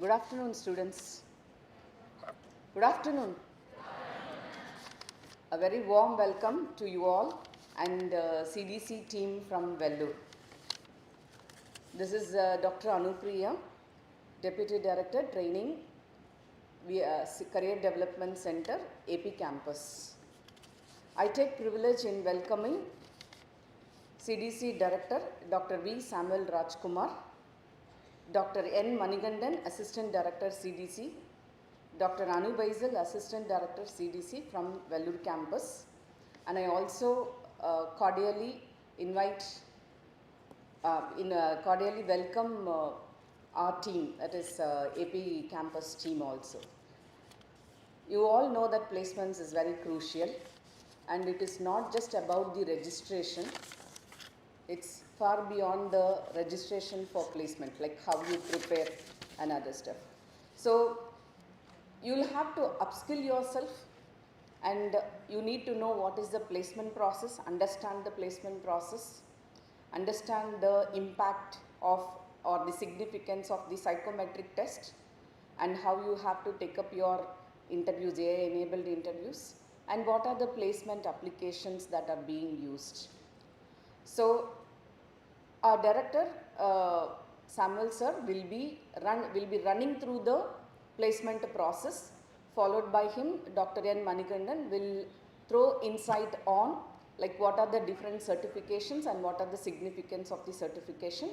Good afternoon, students. Good afternoon. A very warm welcome to you all and CDC team from Vellore. This is Dr. Anupriya, Deputy Director, Training, Career Development Center, AP Campus. I take privilege in welcoming CDC Director, Dr. V. Samuel Rajkumar, Dr. N. Manigandan, Assistant Director, CDC, Dr. Anu Baisal, Assistant Director, CDC from Vellore Campus. And I also cordially welcome our team, that is AP Campus team also. You all know that placements is very crucial, and it is not just about the registration. It's far beyond the registration for placement, like how you prepare and other stuff. So you'll have to upskill yourself, and you need to know what is the placement process, understand the placement process, understand the impact of or the significance of the psychometric test, and how you have to take up your interviews, AI-enabled interviews, and what are the placement applications that are being used. So our director, Samuel sir, will be running through the placement process. Followed by him, Dr. N. Manigandan will throw insight on like what are the different certifications and what are the significance of the certification.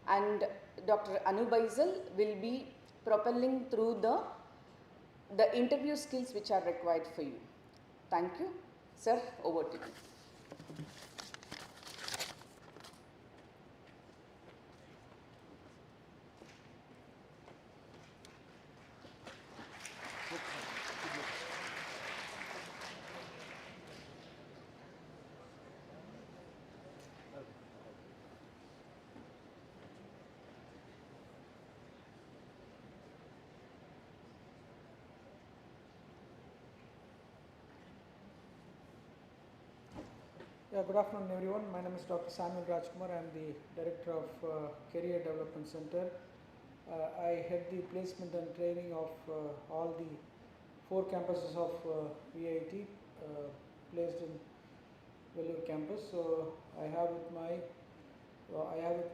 And Dr. Anu Baisal will be propelling through the interview skills which are required for you. Thank you. Sir, over to you. Yeah, good afternoon everyone. My name is Dr. Samuel Rajkumar. I am the Director of Career Development Center. I head the placement and training of all the 4 campuses of VIT placed in Vellore campus. So I have with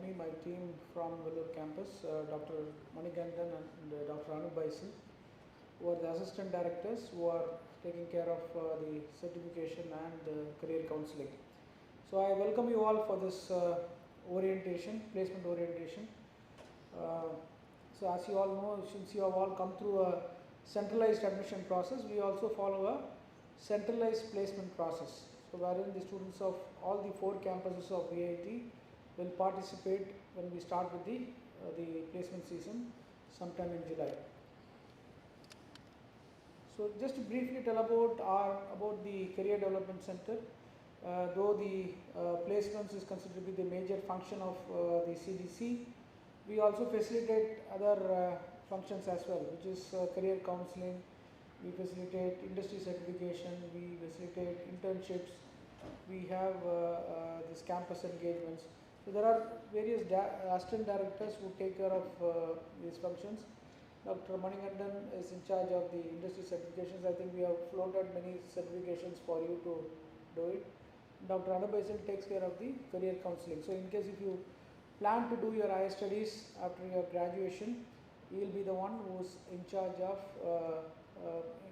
me my team from Vellore campus, Dr. Manigandan and Dr. Anu Baisal, who are the assistant directors who are taking care of the certification and career counseling. So I welcome you all for this placement orientation. So as you all know, since you have all come through a centralized admission process, we also follow a centralized placement process. So wherein the students of all the 4 campuses of VIT will participate when we start with the placement season sometime in July. So just to briefly tell about the Career Development Center, though the placements is considered to be the major function of the CDC, we also facilitate other functions as well, which is career counseling. We facilitate industry certification, we facilitate internships, we have this campus engagements. So there are various assistant directors who take care of these functions. Dr. Manigandan is in charge of the industry certifications. I think we have floated many certifications for you to do it. Dr. Anu Baisal takes care of the career counseling. So in case if you plan to do your higher studies after your graduation, he will be the one who is in charge of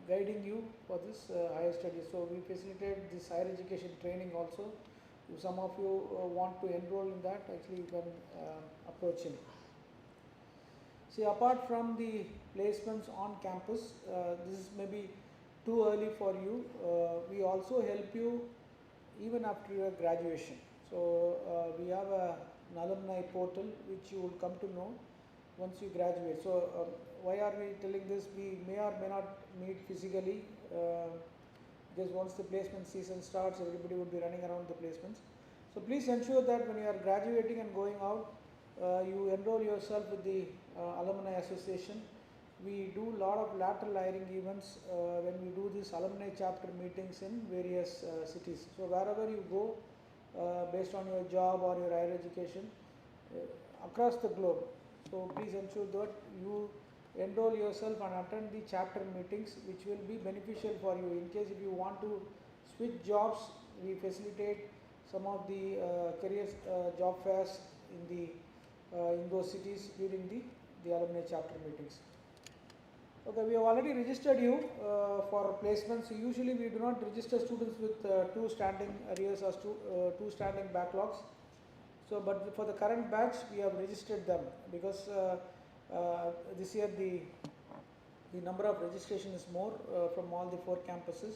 guiding you for this higher studies. So we facilitate this higher education training also. If some of you want to enroll in that, actually you can approach him. See, apart from the placements on campus, this is maybe too early for you. We also help you even after your graduation. So we have an alumni portal which you will come to know once you graduate. So why are we telling this? We may or may not meet physically because once the placement season starts, everybody will be running around the placements. So please ensure that when you are graduating and going out, you enroll yourself with the Alumni Association. We do a lot of lateral hiring events when we do these alumni chapter meetings in various cities. So wherever you go, based on your job or your higher education, across the globe. So please ensure that you enroll yourself and attend the chapter meetings, which will be beneficial for you. In case if you want to switch jobs, we facilitate some of the career job fairs in those cities during the alumni chapter meetings. Okay, we have already registered you for placements. Usually we do not register students with two standing arrears or two standing backlogs. So, but for the current batch, we have registered them because this year the number of registration is more from all the 4 campuses,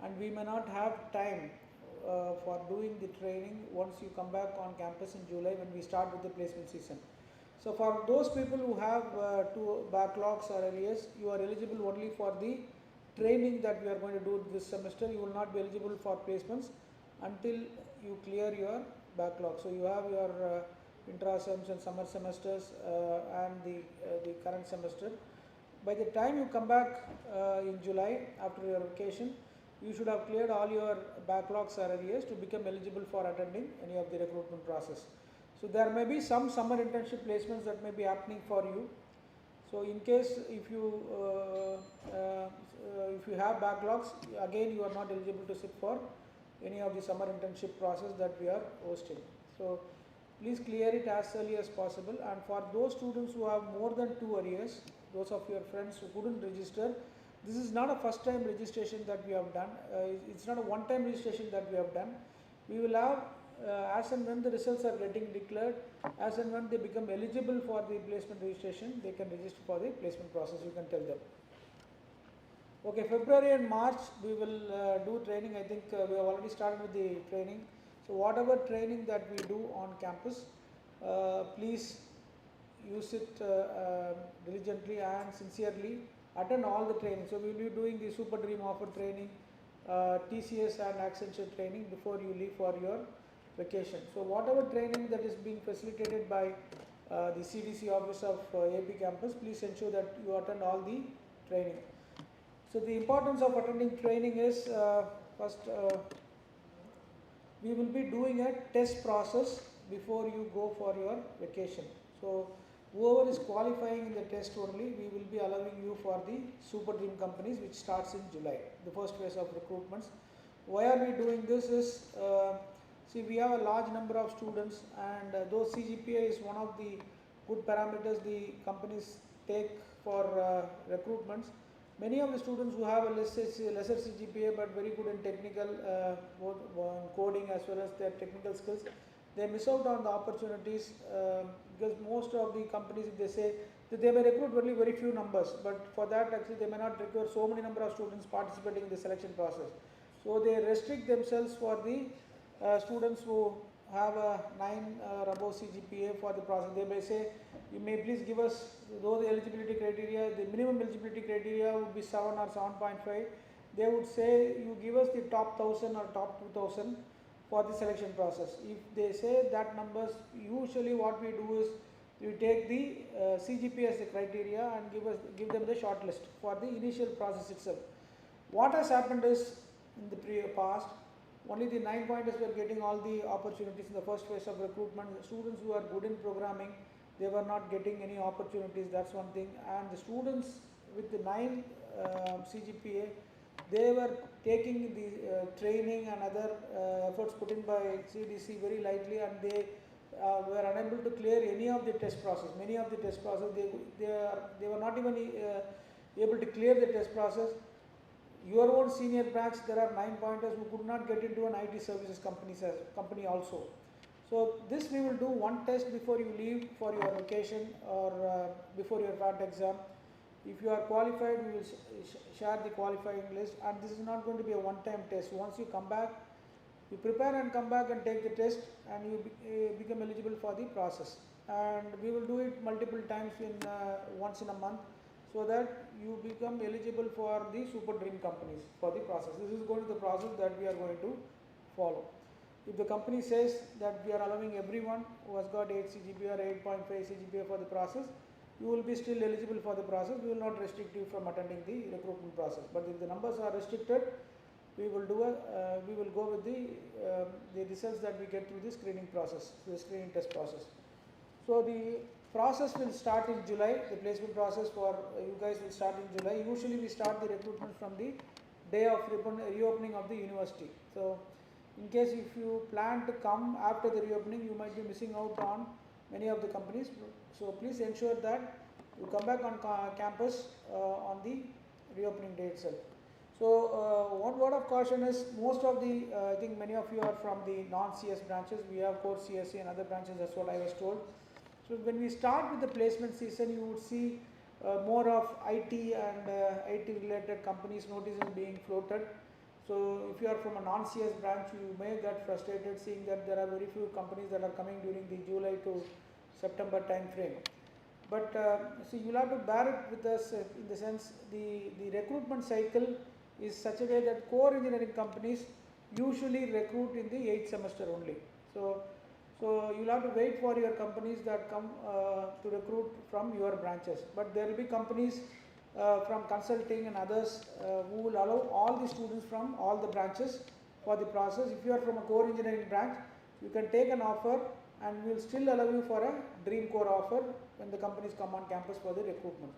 and we may not have time for doing the training once you come back on campus in July when we start with the placement season. So for those people who have 2 backlogs or arrears, you are eligible only for the training that we are going to do this semester. You will not be eligible for placements until you clear your backlog. So you have your intra-sems and summer semesters and the current semester. By the time you come back in July after your vacation, you should have cleared all your backlogs or arrears to become eligible for attending any of the recruitment process. So there may be some summer internship placements that may be happening for you. So in case if you have backlogs, again you are not eligible to sit for any of the summer internship process that we are hosting. So please clear it as early as possible. And for those students who have more than 2 arrears, those of your friends who couldn't register, this is not a first time registration that we have done. It's not a one time registration that we have done. We will have as and when the results are getting declared, as and when they become eligible for the placement registration, they can register for the placement process. You can tell them. Okay, February and March we will do training. I think we have already started with the training. So whatever training that we do on campus, please use it diligently and sincerely. Attend all the training. So we will be doing the Super Dream Offer training, TCS and Accenture training before you leave for your vacation. So whatever training that is being facilitated by the CDC office of AP campus, please ensure that you attend all the training. So the importance of attending training is first we will be doing a test process before you go for your vacation. So whoever is qualifying in the test only, we will be allowing you for the Super Dream companies, which starts in July, the first phase of recruitments. Why are we doing this is, see, we have a large number of students, and though CGPA is one of the good parameters the companies take for recruitments, many of the students who have a lesser CGPA but very good in technical coding as well as their technical skills, they miss out on the opportunities because most of the companies, if they say that they may recruit only very few numbers, but for that actually they may not require so many number of students participating in the selection process. So they restrict themselves for the students who have a 9 or above CGPA for the process. They may say, you may please give us, though the eligibility criteria, the minimum eligibility criteria would be 7 or 7.5. They would say, you give us the top 1000 or top 2000 for the selection process. If they say that numbers, usually what we do is we take the CGPA as the criteria and give them the short list for the initial process itself. What has happened is, in the past, only the 9-pointers were getting all the opportunities in the first phase of recruitment. The students who are good in programming, they were not getting any opportunities, that's one thing. And the students with the 9 CGPA, they were taking the training and other efforts put in by CDC very lightly, and they were unable to clear any of the test process. Many of the test process, they were not even able to clear the test process. Your own senior batch, there are 9-pointers who could not get into an IT services company also. So this we will do one test before you leave for your vacation or before your PAT exam. If you are qualified, we will share the qualifying list, and this is not going to be a one-time test. Once you come back, you prepare and come back and take the test, and you become eligible for the process. And we will do it multiple times once in a month, so that you become eligible for the Super Dream companies for the process. This is going to be the process that we are going to follow. If the company says that we are allowing everyone who has got 8 CGPA or 8.5 CGPA for the process, you will be still eligible for the process. We will not restrict you from attending the recruitment process. But if the numbers are restricted, we will go with the results that we get through the screening process, the screening test process. So the process will start in July. The placement process for you guys will start in July. Usually we start the recruitment from the day of reopening of the university. So in case if you plan to come after the reopening, you might be missing out on many of the companies. So please ensure that you come back on campus on the reopening day itself. So one word of caution is most of the, I think many of you are from the non-CS branches. We have core CSE and other branches, that's what I was told. So when we start with the placement season, you would see more of IT and IT related companies notices being floated. So if you are from a non-CS branch, you may get frustrated seeing that there are very few companies that are coming during the July to September time frame. But see, you'll have to bear it with us in the sense the recruitment cycle is such a way that core engineering companies usually recruit in the 8th semester only. So you'll have to wait for your companies that come to recruit from your branches. But there will be companies from consulting and others who will allow all the students from all the branches for the process. If you are from a core engineering branch, you can take an offer and we will still allow you for a dream core offer when the companies come on campus for the recruitment.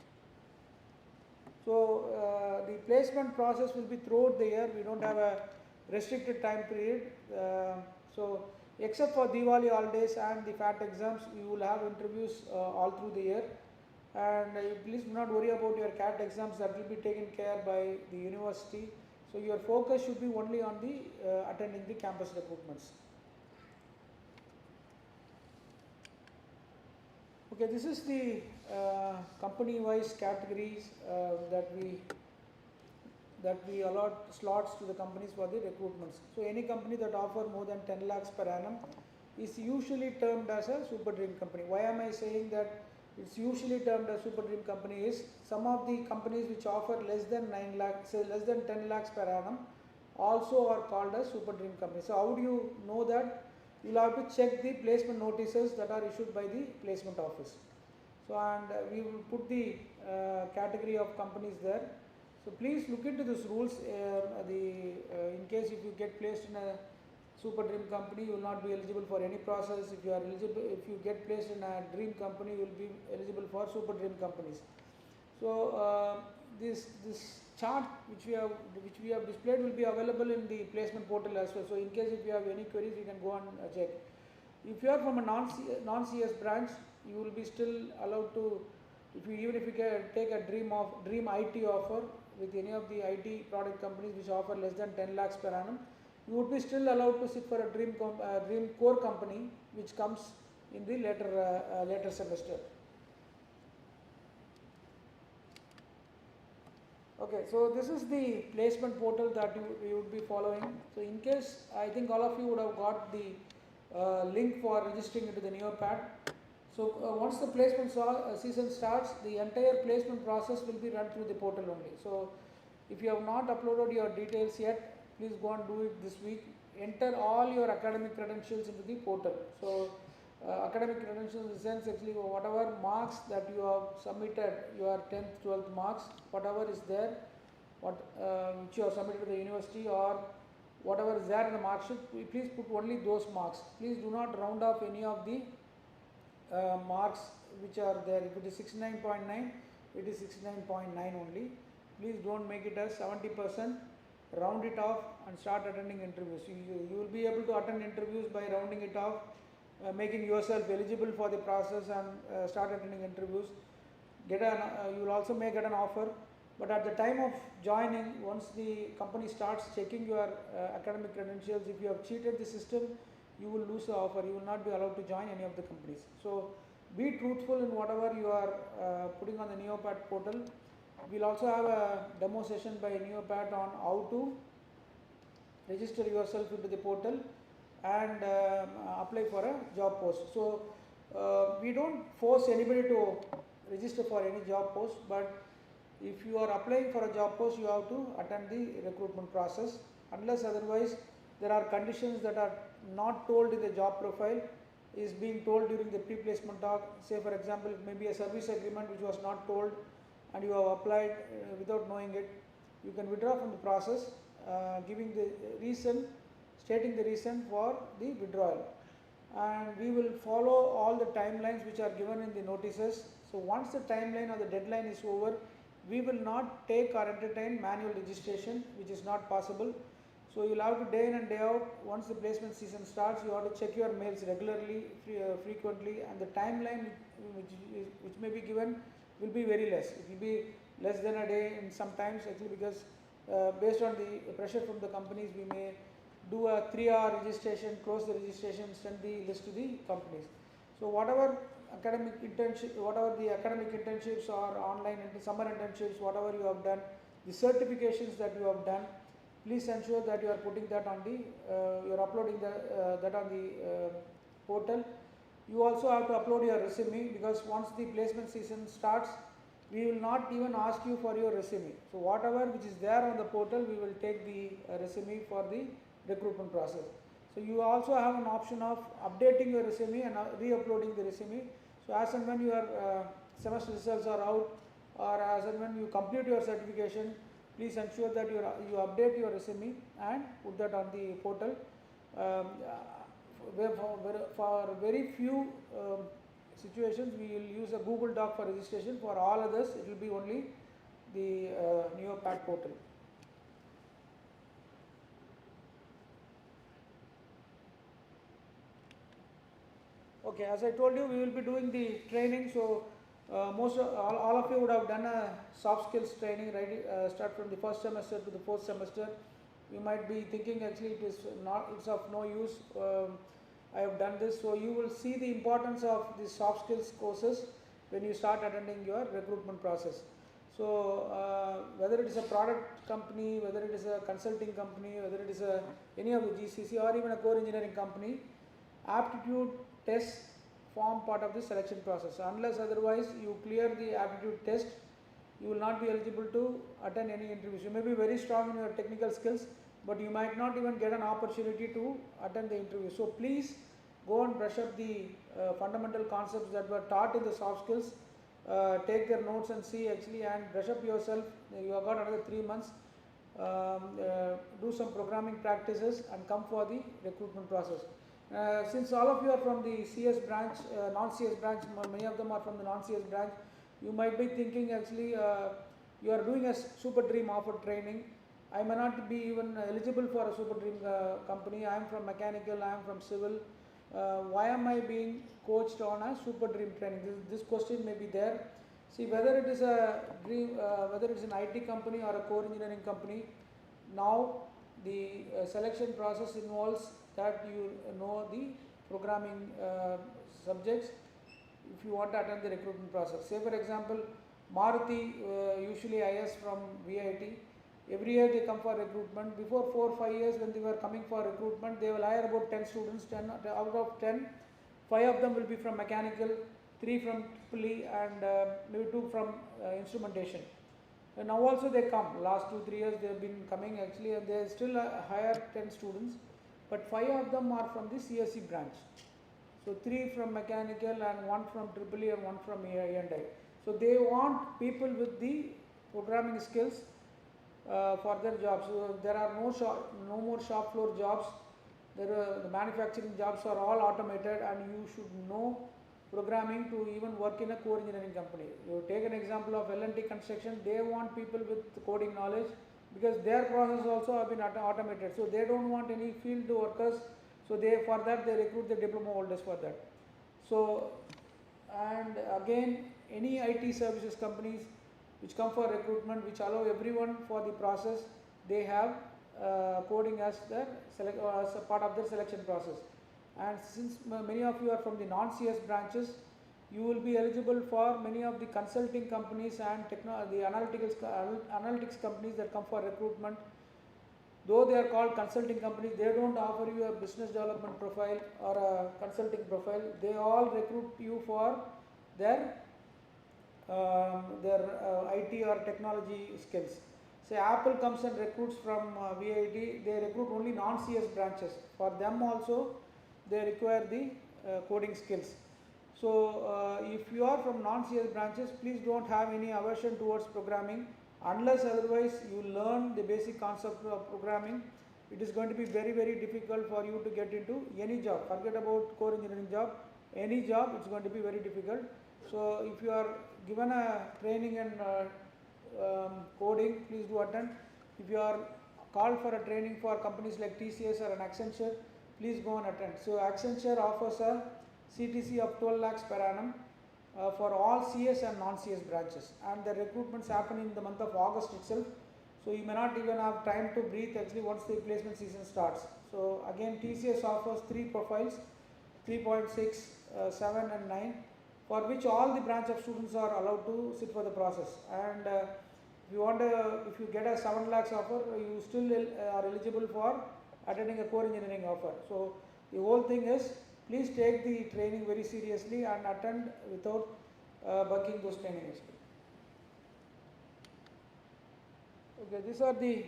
So the placement process will be throughout the year. We don't have a restricted time period. So except for Diwali holidays and the PAT exams, you will have interviews all through the year. And please do not worry about your CAT exams, that will be taken care by the university. So your focus should be only on the attending the campus recruitments. Okay, this is the company-wise categories that we allot slots to the companies for the recruitments. So any company that offer more than 10 lakhs per annum is usually termed as a super dream company. Why am I saying that it's usually termed as super dream company is some of the companies which offer less than 9 lakhs, say less than 10 lakhs per annum also are called as super dream companies. So how do you know that? You'll have to check the placement notices that are issued by the placement office. So and we will put the category of companies there. So please look into these rules. In case if you get placed in a super dream company, you will not be eligible for any process. If you are eligible, if you get placed in a dream company, you will be eligible for super dream companies. So this chart which we have displayed will be available in the placement portal as well. So in case if you have any queries, you can go and check. If you are from a non-CS branch, you will be still allowed to, even if you can take a dream IT offer with any of the IT product companies which offer less than 10 lakhs per annum, you would be still allowed to sit for a dream core company which comes in the later semester. Okay, so this is the placement portal that you would be following. So in case, I think all of you would have got the link for registering into the NeoPAT. So once the placement season starts, the entire placement process will be run through the portal only. So if you have not uploaded your details yet, please go and do it this week. Enter all your academic credentials into the portal. So academic credentials in the sense actually whatever marks that you have submitted, your 10th, 12th marks, whatever is there, which you have submitted to the university or whatever is there in the mark sheet, please put only those marks. Please do not round off any of the marks which are there. If it is 69.9, it is 69.9 only. Please don't make it as 70%. Round it off and start attending interviews. You will be able to attend interviews by rounding it off, making yourself eligible for the process and start attending interviews. You will also may get an offer, but at the time of joining, once the company starts checking your academic credentials, if you have cheated the system, you will lose the offer. You will not be allowed to join any of the companies. So be truthful in whatever you are putting on the NeoPAT portal. We'll also have a demo session by NeoPAT on how to register yourself into the portal and apply for a job post. So we don't force anybody to register for any job post, but if you are applying for a job post, you have to attend the recruitment process. Unless otherwise, there are conditions that are not told in the job profile, is being told during the pre-placement talk. Say for example, it may be a service agreement which was not told and you have applied without knowing it. You can withdraw from the process, giving the reason, stating the reason for the withdrawal. and we will follow all the timelines which are given in the notices. So once the timeline or the deadline is over, we will not take or entertain manual registration, which is not possible. So you'll have to day in and day out, once the placement season starts, you have to check your mails regularly, frequently, and the timeline which may be given will be very less. It will be less than a day in sometimes, actually, because based on the pressure from the companies, we may do a 3-hour registration, close the registration, send the list to the companies. So whatever academic internship, whatever the academic internships or online summer internships, whatever you have done, the certifications that you have done, please ensure that you are putting that on the, you are uploading that on the portal. You also have to upload your resume, because once the placement season starts, we will not even ask you for your resume. So whatever which is there on the portal, we will take the resume for the recruitment process. So you also have an option of updating your resume and re-uploading the resume. So as and when your semester results are out, or as and when you complete your certification, please ensure that you update your resume and put that on the portal. For very few situations, we will use a Google Doc for registration. For all others, it will be only the Neo PAT portal. Okay, as I told you, we will be doing the training. So all of you would have done a soft skills training, right? Start from the first semester to the fourth semester. You might be thinking, actually it's of no use. I have done this. So you will see the importance of the soft skills courses when you start attending your recruitment process. So whether it is a product company, whether it is a consulting company, whether it is any of the GCC or even a core engineering company, aptitude tests form part of the selection process. Unless otherwise you clear the aptitude test, you will not be eligible to attend any interviews. You may be very strong in your technical skills, but you might not even get an opportunity to attend the interview. So please go and brush up the fundamental concepts that were taught in the soft skills. Take their notes and see, actually, and brush up yourself. You have got another 3 months. Do some programming practices and come for the recruitment process. Since all of you are from the CS branch, non-CS branch, many of them are from the non-CS branch, you might be thinking, actually, you are doing a Super Dream offer training. I may not be even eligible for a Super Dream company. I am from mechanical, I am from civil. Why am I being coached on a Super Dream training? This question may be there. See, whether it is a dream, whether it's an IT company or a core engineering company, now the selection process involves that you know the programming subjects if you want to attend the recruitment process. Say for example, Maruti, usually IS from VIT, every year they come for recruitment. Before 4 or 5 years, when they were coming for recruitment, they will hire about 10 students. 10 out of 10, 5 of them will be from mechanical, 3 from EEE, and maybe 2 from instrumentation. And now also they come. Last 2-3 years they have been coming, actually, and they still hire 10 students, but 5 of them are from the CSE branch. So 3 from mechanical and 1 from EEE and 1 from A&I. So they want people with the programming skills for their jobs. So there are no more shop floor jobs. The manufacturing jobs are all automated, and you should know programming to even work in a core engineering company. You take an example of L&T construction. They want people with coding knowledge, because their processes also have been automated. So they don't want any field workers. So for that they recruit the diploma holders for that. So, and again, any IT services companies which come for recruitment, which allow everyone for the process, they have coding as as a part of their selection process. And since many of you are from the non-CS branches, you will be eligible for many of the consulting companies and the analytics companies that come for recruitment. Though they are called consulting companies, they don't offer you a business development profile or a consulting profile. They all recruit you for their IT or technology skills. Say Apple comes and recruits from VIT, they recruit only non-CS branches. For them also, they require the coding skills. So if you are from non-CS branches, please don't have any aversion towards programming, unless otherwise you learn the basic concept of programming. it is going to be very, very difficult for you to get into any job. Forget about core engineering job, any job, it's going to be very difficult. So if you are given a training in coding, please do attend. If you are called for a training for companies like TCS or an Accenture, please go and attend. So Accenture offers a CTC of 12 lakhs per annum for all CS and non-CS branches, and the recruitments happen in the month of August itself. So you may not even have time to breathe actually once the placement season starts. So again, TCS offers 3 profiles, 3.6, 7 and 9, for which all the branch of students are allowed to sit for the process. And if you get a 7 lakhs offer, you still are eligible for attending a core engineering offer. So the whole thing is, please take the training very seriously and attend without bugging those trainings. Okay, these are the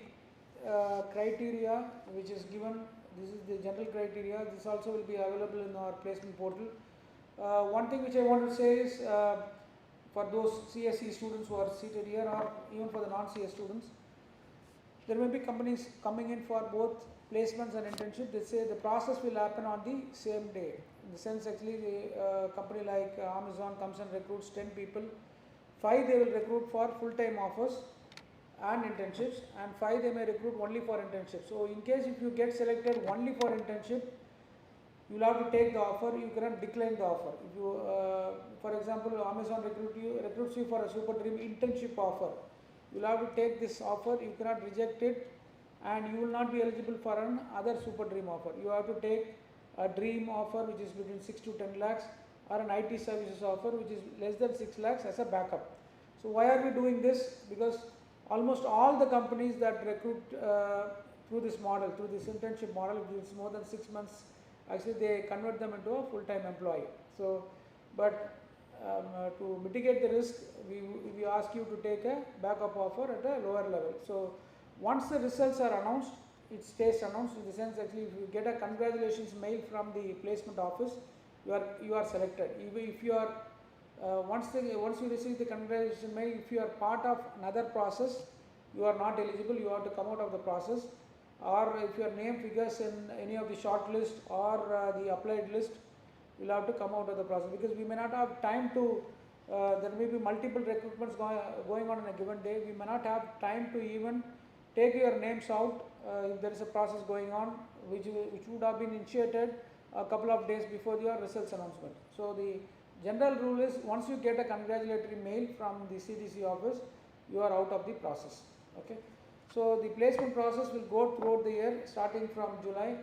criteria which is given. This is the general criteria. This also will be available in our placement portal. One thing which I want to say is, for those CSE students who are seated here, or even for the non-CS students, there may be companies coming in for both placements and internship. They say the process will happen on the same day. In the sense, actually, the company like Amazon comes and recruits 10 people. 5 they will recruit for full-time offers and internships, and 5 they may recruit only for internships. So in case if you get selected only for internship, you will have to take the offer. You cannot decline the offer. If you, for example, Amazon recruits you for a super dream internship offer, you will have to take this offer. You cannot reject it, and you will not be eligible for another super dream offer. You have to take a dream offer which is between 6 to 10 lakhs, or an IT services offer which is less than 6 lakhs as a backup. So why are we doing this? Because almost all the companies that recruit through this model, through this internship model, which is more than 6 months, actually they convert them into a full-time employee. So, but to mitigate the risk, we ask you to take a backup offer at a lower level. So once the results are announced, it stays announced, in the sense actually if you get a congratulations mail from the placement office, you are selected. If you are once you receive the congratulations mail, if you are part of another process, you are not eligible. You have to come out of the process. Or if your name figures in any of the short list or the applied list, you will have to come out of the process, because we may not have time to, there may be multiple recruitments going on a given day. We may not have time to even take your names out if there is a process going on which would have been initiated a couple of days before your results announcement. So the general rule is, once you get a congratulatory mail from the CDC office, you are out of the process. Okay. So the placement process will go throughout the year, starting from July.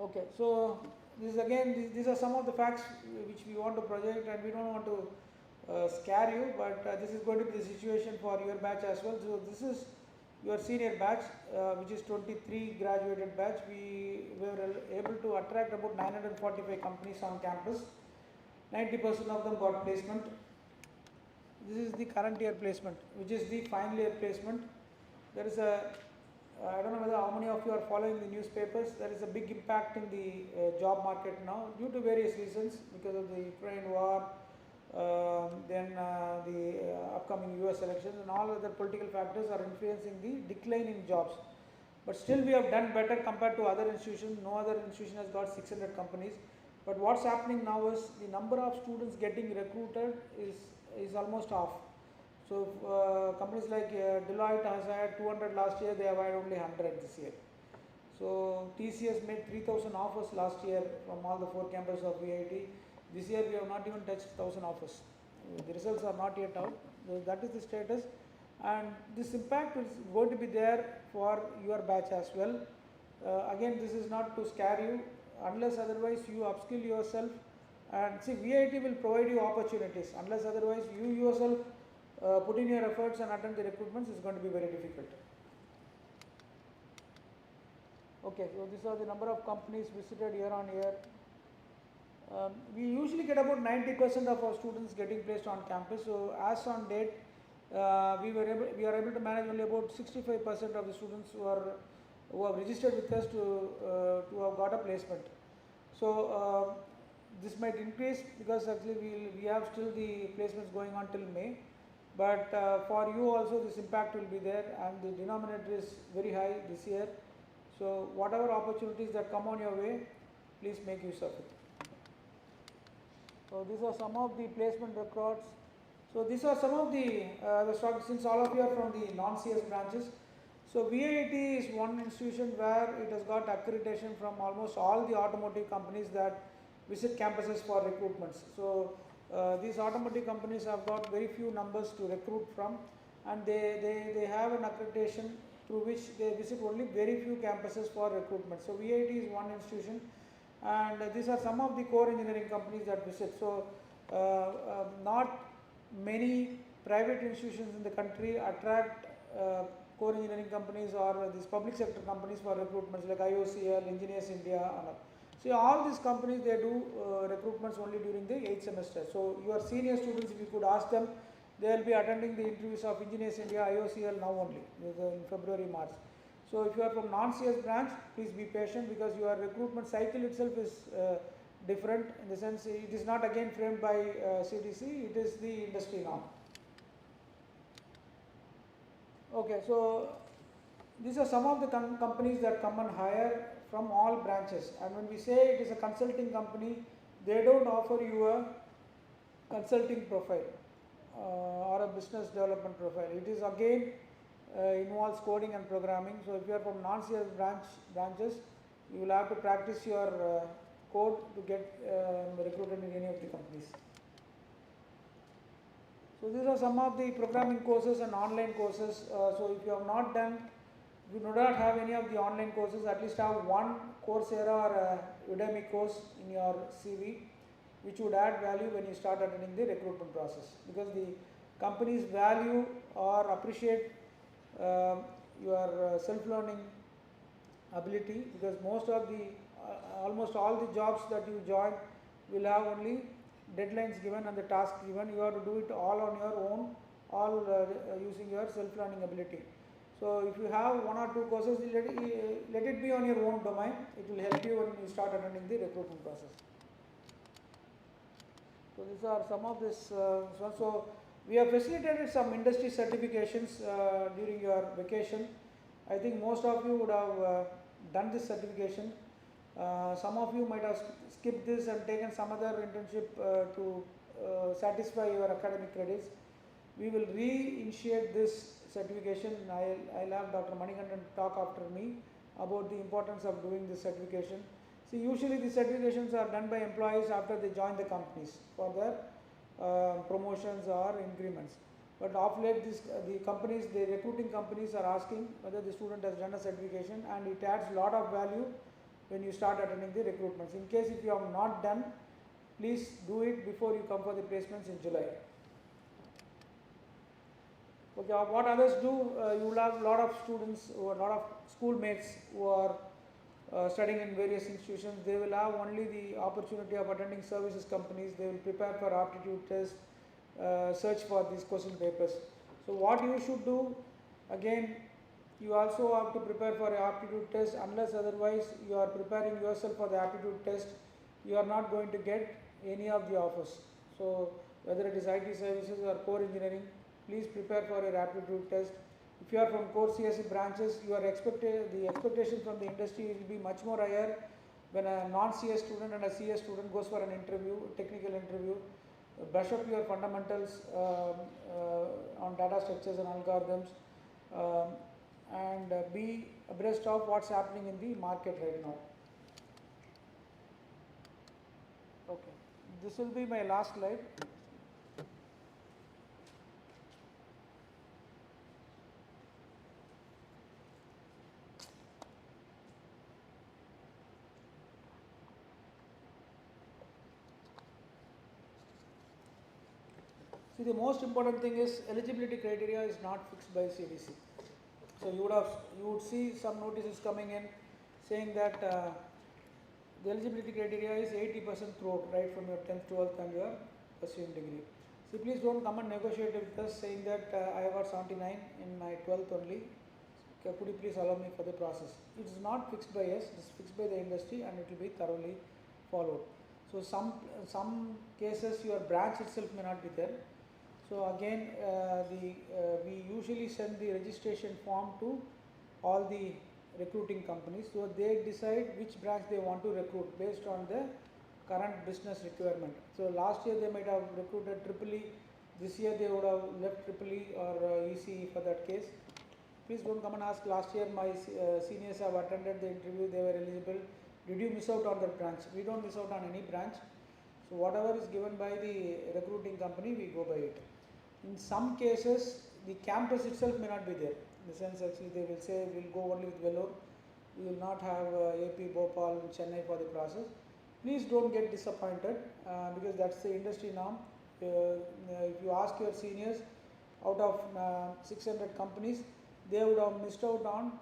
Okay, so this is again, these are some of the facts which we want to project, and we don't want to scare you, but this is going to be the situation for your batch as well. So this is your senior batch, which is 23 graduated batch. We were able to attract about 945 companies on campus. 90% of them got placement. This is the current year placement, which is the final year placement. There is a, I don't know how many of you are following the newspapers. There is a big impact in the job market now due to various reasons, because of the Ukraine war, then the upcoming US elections, and all other political factors are influencing the decline in jobs. But still we have done better compared to other institutions. No other institution has got 600 companies. But what's happening now is the number of students getting recruited is almost half. So companies like Deloitte has had 200 last year, they have had only 100 this year. So TCS made 3,000 offers last year from all the 4 campuses of VIT. This year we have not even touched 1,000 offers. The results are not yet out. So that is the status, and this impact is going to be there for your batch as well. Again, this is not to scare you, unless otherwise you upskill yourself. And see, VIT will provide you opportunities. Unless otherwise you yourself put in your efforts and attend the recruitments, is going to be very difficult. Okay, so these are the number of companies visited year on year. We usually get about 90% of our students getting placed on campus. So as on date, we are able to manage only about 65% of the students who have registered with us to have got a placement. So this might increase, because actually we have still the placements going on till May. But for you also this impact will be there, and the denominator is very high this year. So whatever opportunities that come on your way, please make use of it. So these are some of the placement records. So these are some of the since all of you are from the non-CS branches. So VIT is one institution where it has got accreditation from almost all the automotive companies that visit campuses for recruitments. So these automotive companies have got very few numbers to recruit from, and they have an accreditation through which they visit only very few campuses for recruitment. So VIT is one institution, and these are some of the core engineering companies that visit. So not many private institutions in the country attract core engineering companies or these public sector companies for recruitments like IOCL, Engineers India, and all. See, all these companies, they do recruitments only during the 8th semester. So your senior students, if you could ask them, they will be attending the interviews of Engineers India, IOCL now only, in February, March. So if you are from non-CS branch, please be patient, because your recruitment cycle itself is different, in the sense it is not again framed by CDC, it is the industry norm. Okay, so these are some of the companies that come and hire from all branches, and when we say it is a consulting company, they don't offer you a consulting profile or a business development profile. It is again involves coding and programming. So if you are from non-CS branches, you will have to practice your code to get recruited in any of the companies. So these are some of the programming courses and online courses. So if you have not done, if you do not have any of the online courses, at least have one Coursera or Udemy course in your CV, which would add value when you start attending the recruitment process, because the companies value or appreciate your self-learning ability, because most of the almost all the jobs that you join will have only deadlines given and the task given. You have to do it all on your own, all using your self-learning ability. So if you have one or two courses, let it be on your own domain. It will help you when you start attending the recruitment process. So these are some of this. So we have facilitated some industry certifications during your vacation. I think most of you would have done this certification. Some of you might have skipped this and taken some other internship to satisfy your academic credits. We will re-initiate this certification. I'll have Dr. Manikandan talk after me about the importance of doing this certification. See, usually the certifications are done by employees after they join the companies for their promotions or increments. But of late, the companies, the recruiting companies are asking whether the student has done a certification, and it adds a lot of value when you start attending the recruitments. In case if you have not done, please do it before you come for the placements in July. Okay, what others do, you will have a lot of students or a lot of schoolmates who are studying in various institutions. They will have only the opportunity of attending services companies. They will prepare for aptitude tests, search for these question papers. So what you should do, again, you also have to prepare for an aptitude test. Unless otherwise you are preparing yourself for the aptitude test, you are not going to get any of the offers. So whether it is IT services or core engineering, please prepare for your aptitude test. If you are from core CSE branches, the expectation from the industry will be much more higher when a non-CS student and a CS student goes for an interview, technical interview. Brush up your fundamentals on data structures and algorithms, and be abreast of what's happening in the market right now. Okay, this will be my last slide. See, the most important thing is eligibility criteria is not fixed by CDC. So you would see some notices coming in saying that the eligibility criteria is 80% throughout, right from your 10th, 12th and your pursuing degree. So please don't come and negotiate with us saying that I have got 79 in my 12th only. Could you please allow me for the process? It is not fixed by us, it is fixed by the industry, and it will be thoroughly followed. So some cases your branch itself may not be there. So again, we usually send the registration form to all the recruiting companies. So they decide which branch they want to recruit based on the current business requirement. So last year they might have recruited EEE. This year they would have left EEE or ECE for that case. Please don't come and ask, last year my seniors have attended the interview, they were eligible. Did you miss out on that branch? We don't miss out on any branch. So whatever is given by the recruiting company, we go by it. In some cases, the campus itself may not be there. In the sense, actually, they will say we'll go only with Vellore. We will not have AP, Bhopal, Chennai for the process. Please don't get disappointed because that's the industry norm. If you ask your seniors, out of 600 companies, they would have missed out on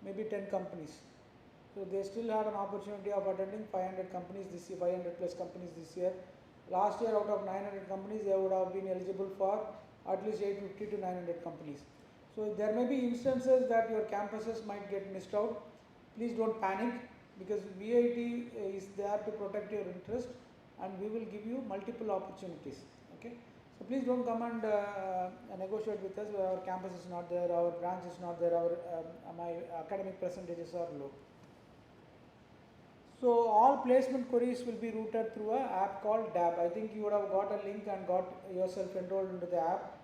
maybe 10 companies. So they still have an opportunity of attending 500 companies this year, 500 plus companies this year. Last year, out of 900 companies, they would have been eligible for at least 850 to 900 companies. So there may be instances that your campuses might get missed out. Please don't panic because VIT is there to protect your interest and we will give you multiple opportunities. Okay. So please don't come and negotiate with us. Our campus is not there, our branch is not there, my academic percentages are low. So all placement queries will be routed through an app called DAB. I think you would have got a link and got yourself enrolled into the app.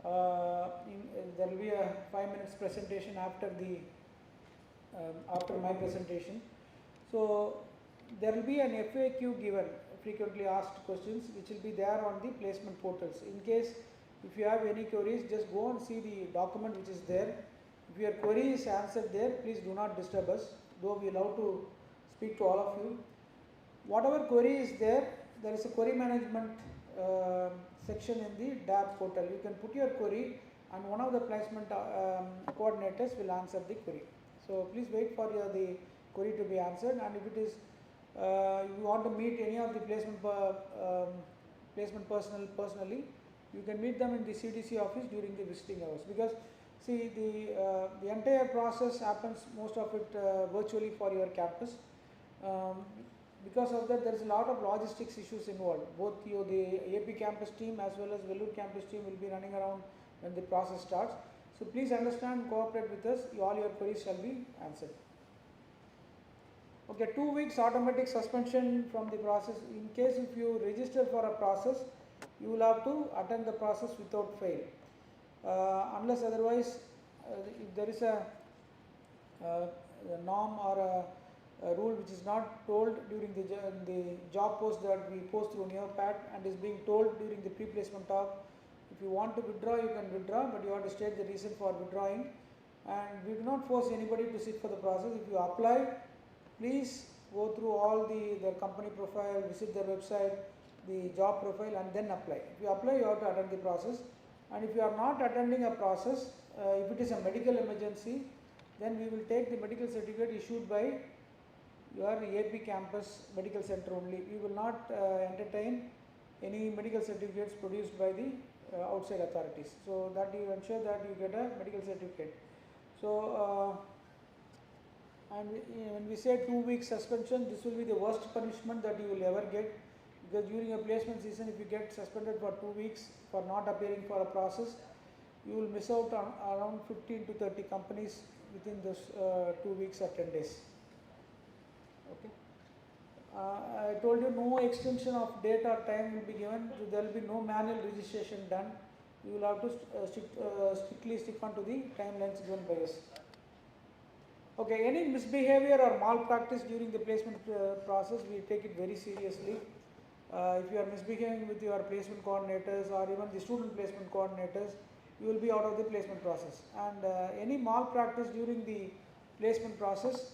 There will be a 5 minutes presentation after my presentation. So there will be an FAQ given, frequently asked questions, which will be there on the placement portals. In case if you have any queries, just go and see the document which is there. If your query is answered there, please do not disturb us, though we love to speak to all of you. Whatever query is there, there is a query management section in the DAB portal. You can put your query and one of the placement coordinators will answer the query. So please wait for the query to be answered, and if it is you want to meet any of the placement personnel personally, you can meet them in the CDC office during the visiting hours, because see the entire process happens, most of it virtually for your campus. Because of that, there is a lot of logistics issues involved. Both the AP campus team as well as Vellore campus team will be running around when the process starts. So please understand, cooperate with us, all your queries shall be answered. Okay, 2 weeks automatic suspension from the process. In case if you register for a process, you will have to attend the process without fail. Unless otherwise, if there is a norm or a rule which is not told during the job post that we post through NeoPAT and is being told during the pre-placement talk, if you want to withdraw, you can withdraw, but you have to state the reason for withdrawing. And we do not force anybody to sit for the process. If you apply, please go through all their company profile, visit their website, the job profile, and then apply. If you apply, you have to attend the process. And if you are not attending a process, if it is a medical emergency, then we will take the medical certificate issued by your AP campus medical center only. We will not entertain any medical certificates produced by the outside authorities. So that you ensure that you get a medical certificate. So and when we say 2 weeks suspension, this will be the worst punishment that you will ever get, because during a placement season, if you get suspended for 2 weeks for not appearing for a process, you will miss out on around 15 to 30 companies within those 2 weeks or 10 days. Okay. I told you no extension of date or time will be given. So there will be no manual registration done. You will have to strictly stick on to the timelines given by us. Okay, any misbehavior or malpractice during the placement process, we take it very seriously. If you are misbehaving with your placement coordinators or even the student placement coordinators, you will be out of the placement process. And any malpractice during the placement process,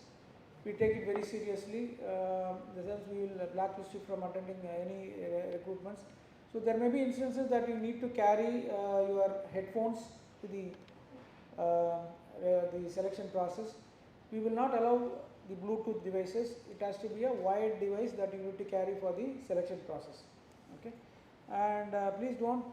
we take it very seriously. In the sense, we will blacklist you from attending any recruitments. So there may be instances that you need to carry your headphones to the selection process. We will not allow the Bluetooth devices. It has to be a wired device that you need to carry for the selection process. Okay, and please don't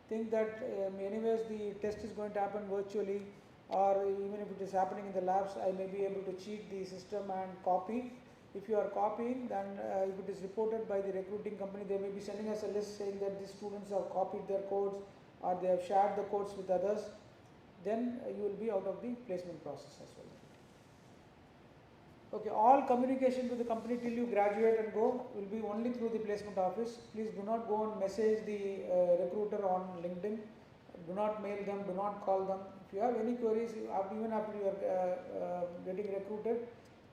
think that anyways the test is going to happen virtually, or even if it is happening in the labs, I may be able to cheat the system and copy. If you are copying, then if it is reported by the recruiting company, they may be sending us a list saying that these students have copied their codes or they have shared the codes with others, then you will be out of the placement process as well. Okay, all communication with the company till you graduate and go will be only through the placement office. Please do not go and message the recruiter on LinkedIn. Do not mail them, do not call them. If you have any queries, even after you are getting recruited,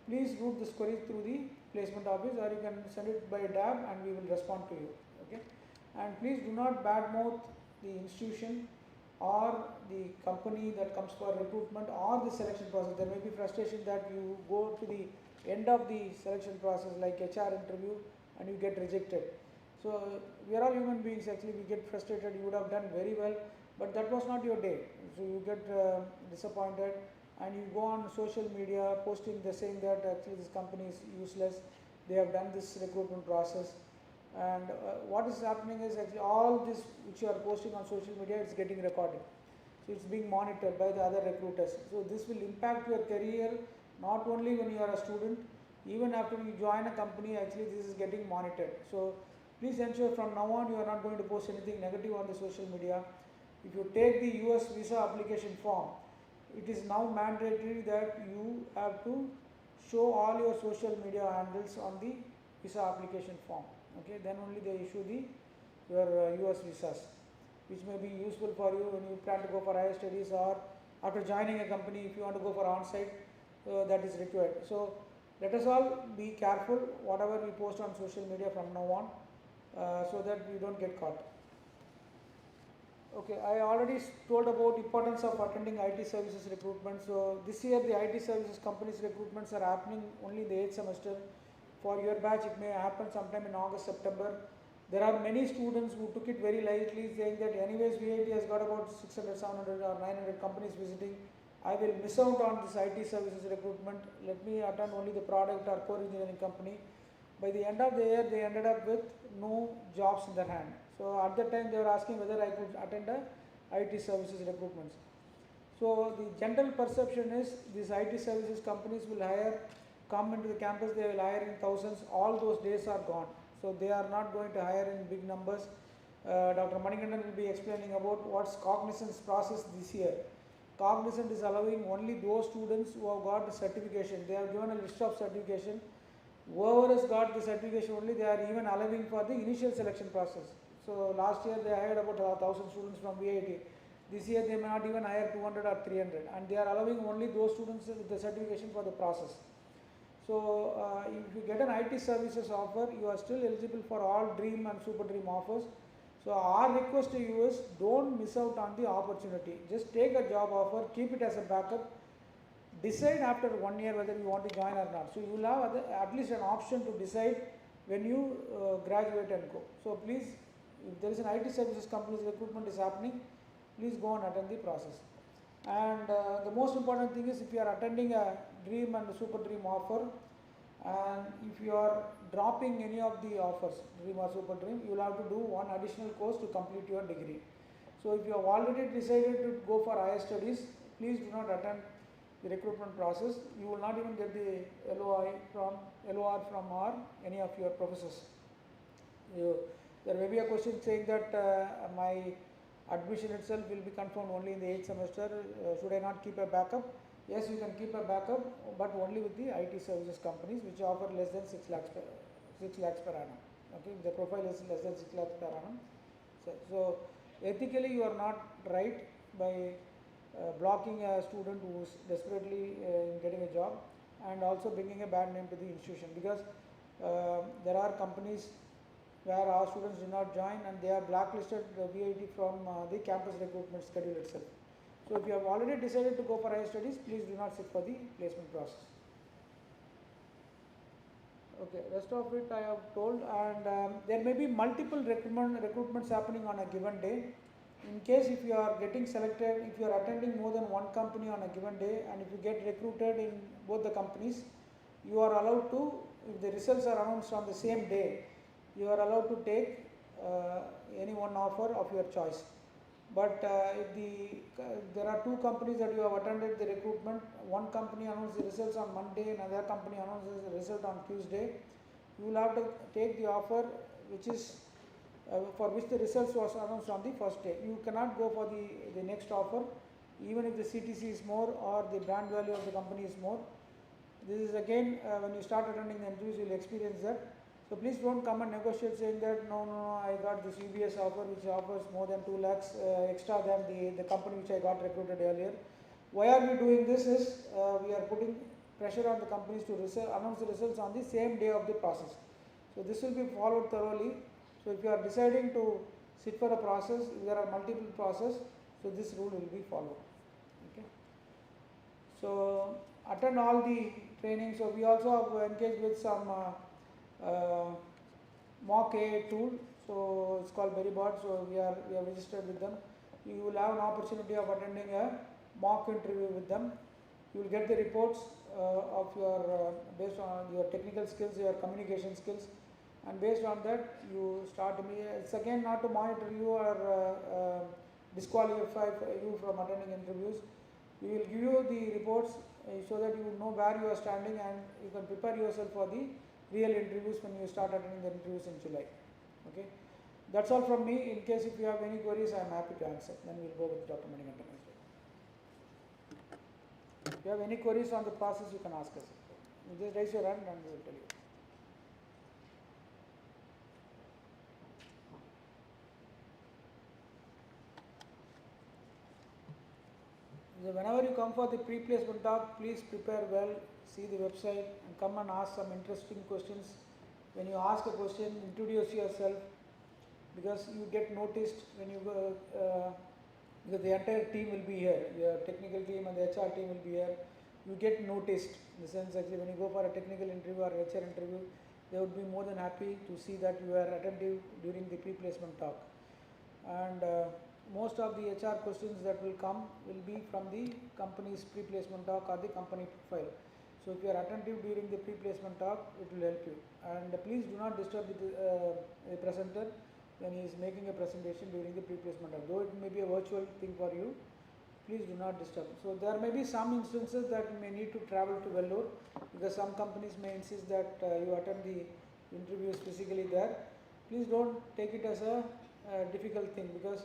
please route this query through the placement office, or you can send it by DAB and we will respond to you. Okay, and please do not badmouth the institution or the company that comes for recruitment or the selection process. There may be frustration that you go to the end of the selection process like HR interview and you get rejected. So we are all human beings, actually we get frustrated. You would have done very well, but that was not your day. So you get disappointed and you go on social media posting the saying that actually this company is useless, they have done this recruitment process. And what is happening is actually all this which you are posting on social media, it's getting recorded. So it's being monitored by the other recruiters. So this will impact your career not only when you are a student, even after you join a company, actually this is getting monitored. So please ensure from now on you are not going to post anything negative on the social media. If you take the US visa application form, it is now mandatory that you have to show all your social media handles on the visa application form. Okay, then only they issue your US visas, which may be useful for you when you plan to go for higher studies, or after joining a company if you want to go for on-site, that is required. So let us all be careful whatever we post on social media from now on, so that we don't get caught. Okay, I already told about importance of attending IT services recruitment. So this year the IT services companies recruitments are happening only in the 8th semester. For your batch it may happen sometime in August, September. There are many students who took it very lightly, saying that anyways VIT has got about 600, 700 or 900 companies visiting. I will miss out on this IT services recruitment. Let me attend only the product or core engineering company. By the end of the year, they ended up with no jobs in their hand. So at that time, they were asking whether I could attend a IT services recruitments. So the general perception is these IT services companies will come into the campus, they will hire in thousands. All those days are gone. So they are not going to hire in big numbers. Dr. Manikandan will be explaining about what's Cognizant's process this year. Cognizant is allowing only those students who have got the certification. They have given a list of certification. Whoever has got the certification only, they are even allowing for the initial selection process. So last year they hired about 1,000 students from VIT. This year they may not even hire 200 or 300, and they are allowing only those students with the certification for the process. So if you get an IT services offer, you are still eligible for all dream and super dream offers. So our request to you is don't miss out on the opportunity. Just take a job offer, keep it as a backup. Decide after 1 year whether you want to join or not. So you will have at least an option to decide when you graduate and go. So please, if there is an IT services company's recruitment is happening, please go and attend the process. And the most important thing is, if you are attending a dream and a super dream offer, and if you are dropping any of the offers, dream or super dream, you will have to do one additional course to complete your degree. So if you have already decided to go for higher studies, please do not attend the recruitment process. You will not even get the LOR from any of your professors. There may be a question saying that my admission itself will be confirmed only in the 8th semester. Should I not keep a backup? Yes, you can keep a backup, but only with the IT services companies which offer less than 6 lakhs per annum. Okay, the profile is less than 6 lakhs per annum. So ethically you are not right by blocking a student who is desperately getting a job, and also bringing a bad name to the institution, because there are companies where our students do not join and they are blacklisted VIT from the campus recruitment schedule itself. So if you have already decided to go for higher studies, please do not sit for the placement process. Okay, rest of it I have told, and there may be multiple recruitments happening on a given day. In case if you are getting selected, if you are attending more than one company on a given day, and if you get recruited in both the companies, you are allowed to, if the results are announced on the same day, you are allowed to take any one offer of your choice. But if there are two companies that you have attended the recruitment, one company announces the results on Monday, another company announces the result on Tuesday, you will have to take the offer which is for which the results was announced on the first day. You cannot go for the next offer even if the CTC is more or the brand value of the company is more. This is again when you start attending the interviews you will experience that. So please don't come and negotiate saying that no, I got this UBS offer which offers more than 2 lakhs extra than the company which I got recruited earlier. Why are we doing this is we are putting pressure on the companies to announce the results on the same day of the process. So this will be followed thoroughly. So if you are deciding to sit for a process, if there are multiple processes, so this rule will be followed. Okay. So attend all the training. So we also have engaged with some mock AI tool. So it's called Berrybot. So we are registered with them. You will have an opportunity of attending a mock interview with them. You will get the reports of your based on your technical skills, your communication skills, and based on that you start. It's again not to monitor you or disqualify you from attending interviews. We will give you the reports so that you know where you are standing and you can prepare yourself for the real interviews when you start attending the interviews in July. Okay, that's all from me. In case if you have any queries, I am happy to answer. Then we will go with Dr. Manikandan. If you have any queries on the process, you can ask us. You just raise your hand and we will tell you. So whenever you come for the pre-placement talk, please prepare well, see the website and come and ask some interesting questions. When you ask a question, introduce yourself because you get noticed when you go, because the entire team will be here, your technical team and the HR team will be here. You get noticed in the sense actually when you go for a technical interview or HR interview, they would be more than happy to see that you are attentive during the pre-placement talk. And most of the HR questions that will come will be from the company's pre-placement talk or the company profile. So if you are attentive during the pre-placement talk, it will help you. And please do not disturb the presenter when he is making a presentation during the pre-placement talk. Though it may be a virtual thing for you, please do not disturb. So there may be some instances that you may need to travel to Vellore because some companies may insist that you attend the interviews physically there. Please don't take it as a difficult thing because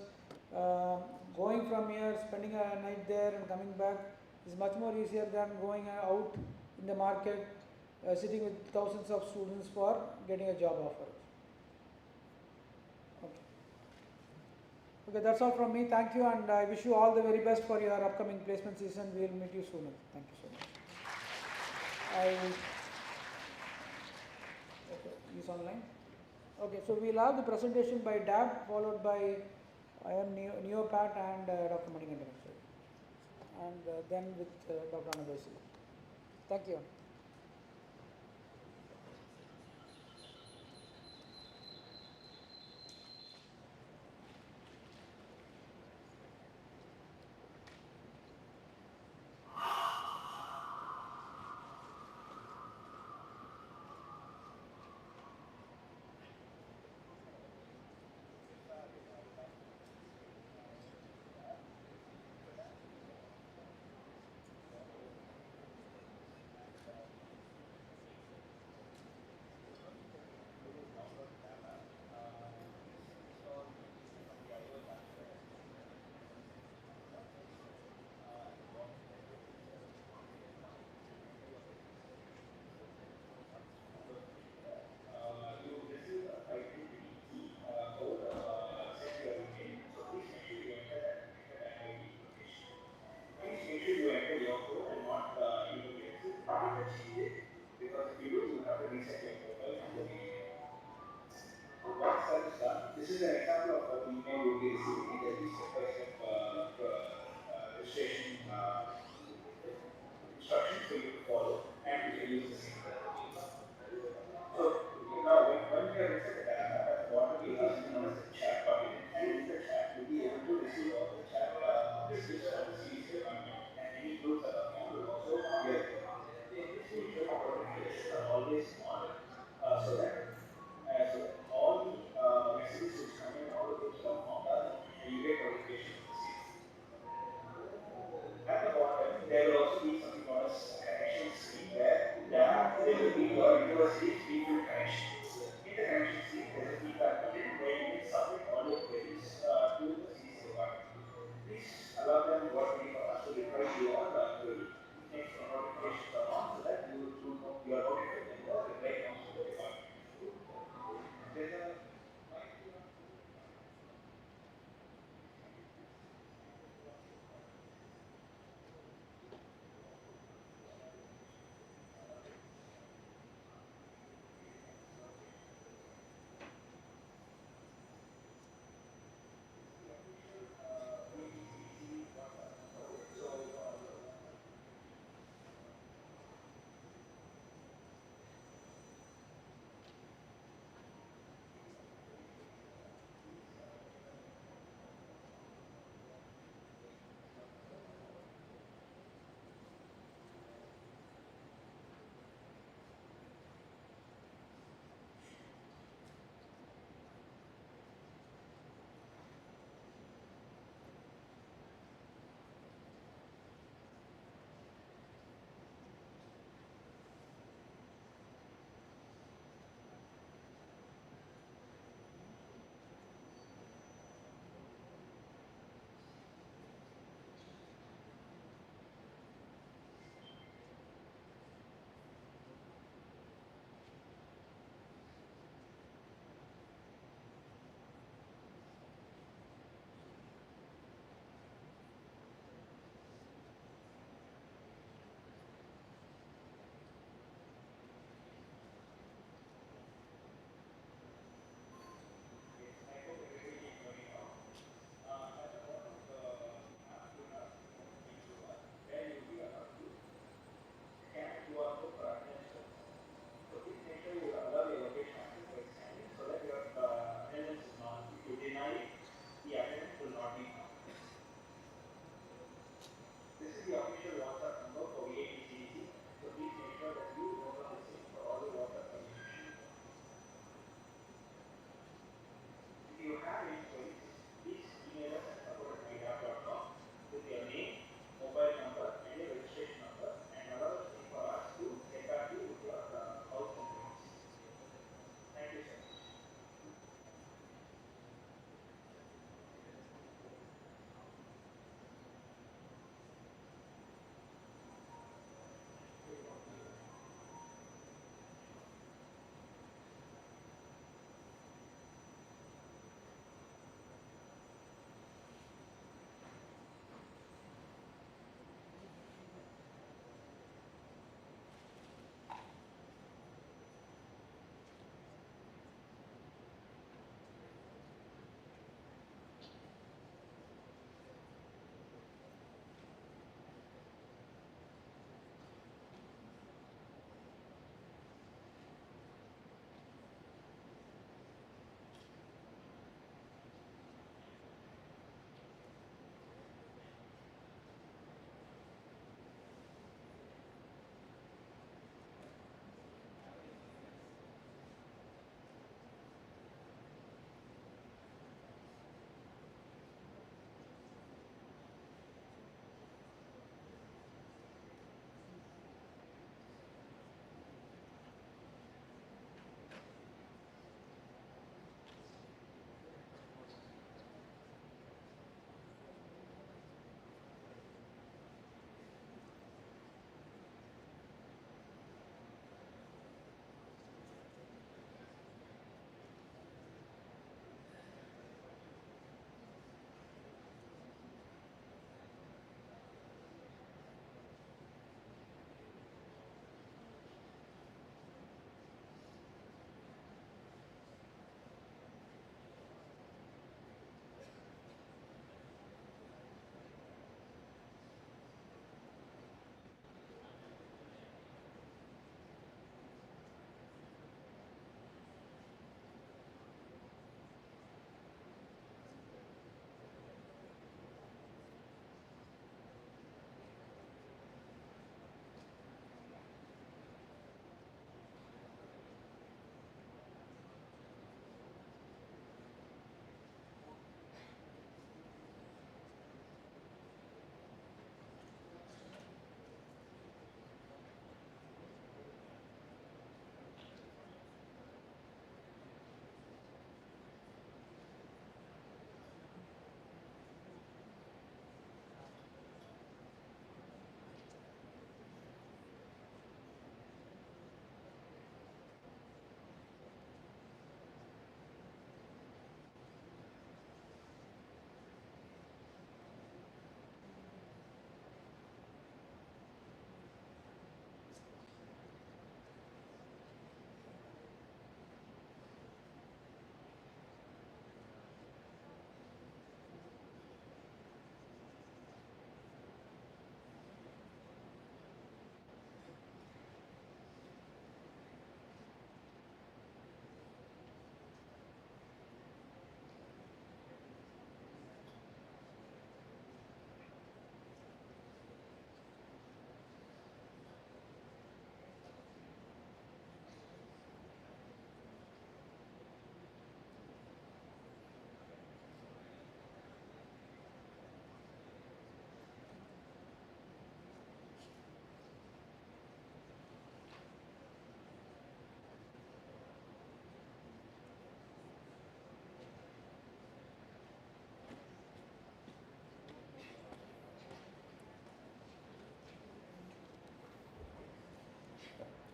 going from here, spending a night there and coming back is much more easier than going out in the market, sitting with thousands of students for getting a job offer. Okay. Okay, that's all from me. Thank you, and I wish you all the very best for your upcoming placement season. We will meet you soon. Thank you so much. Okay, he's online. Okay, so we'll have the presentation by DAB followed by I am PAT and Dr. Manikandan, and then with Dr. Anabasi. Thank you.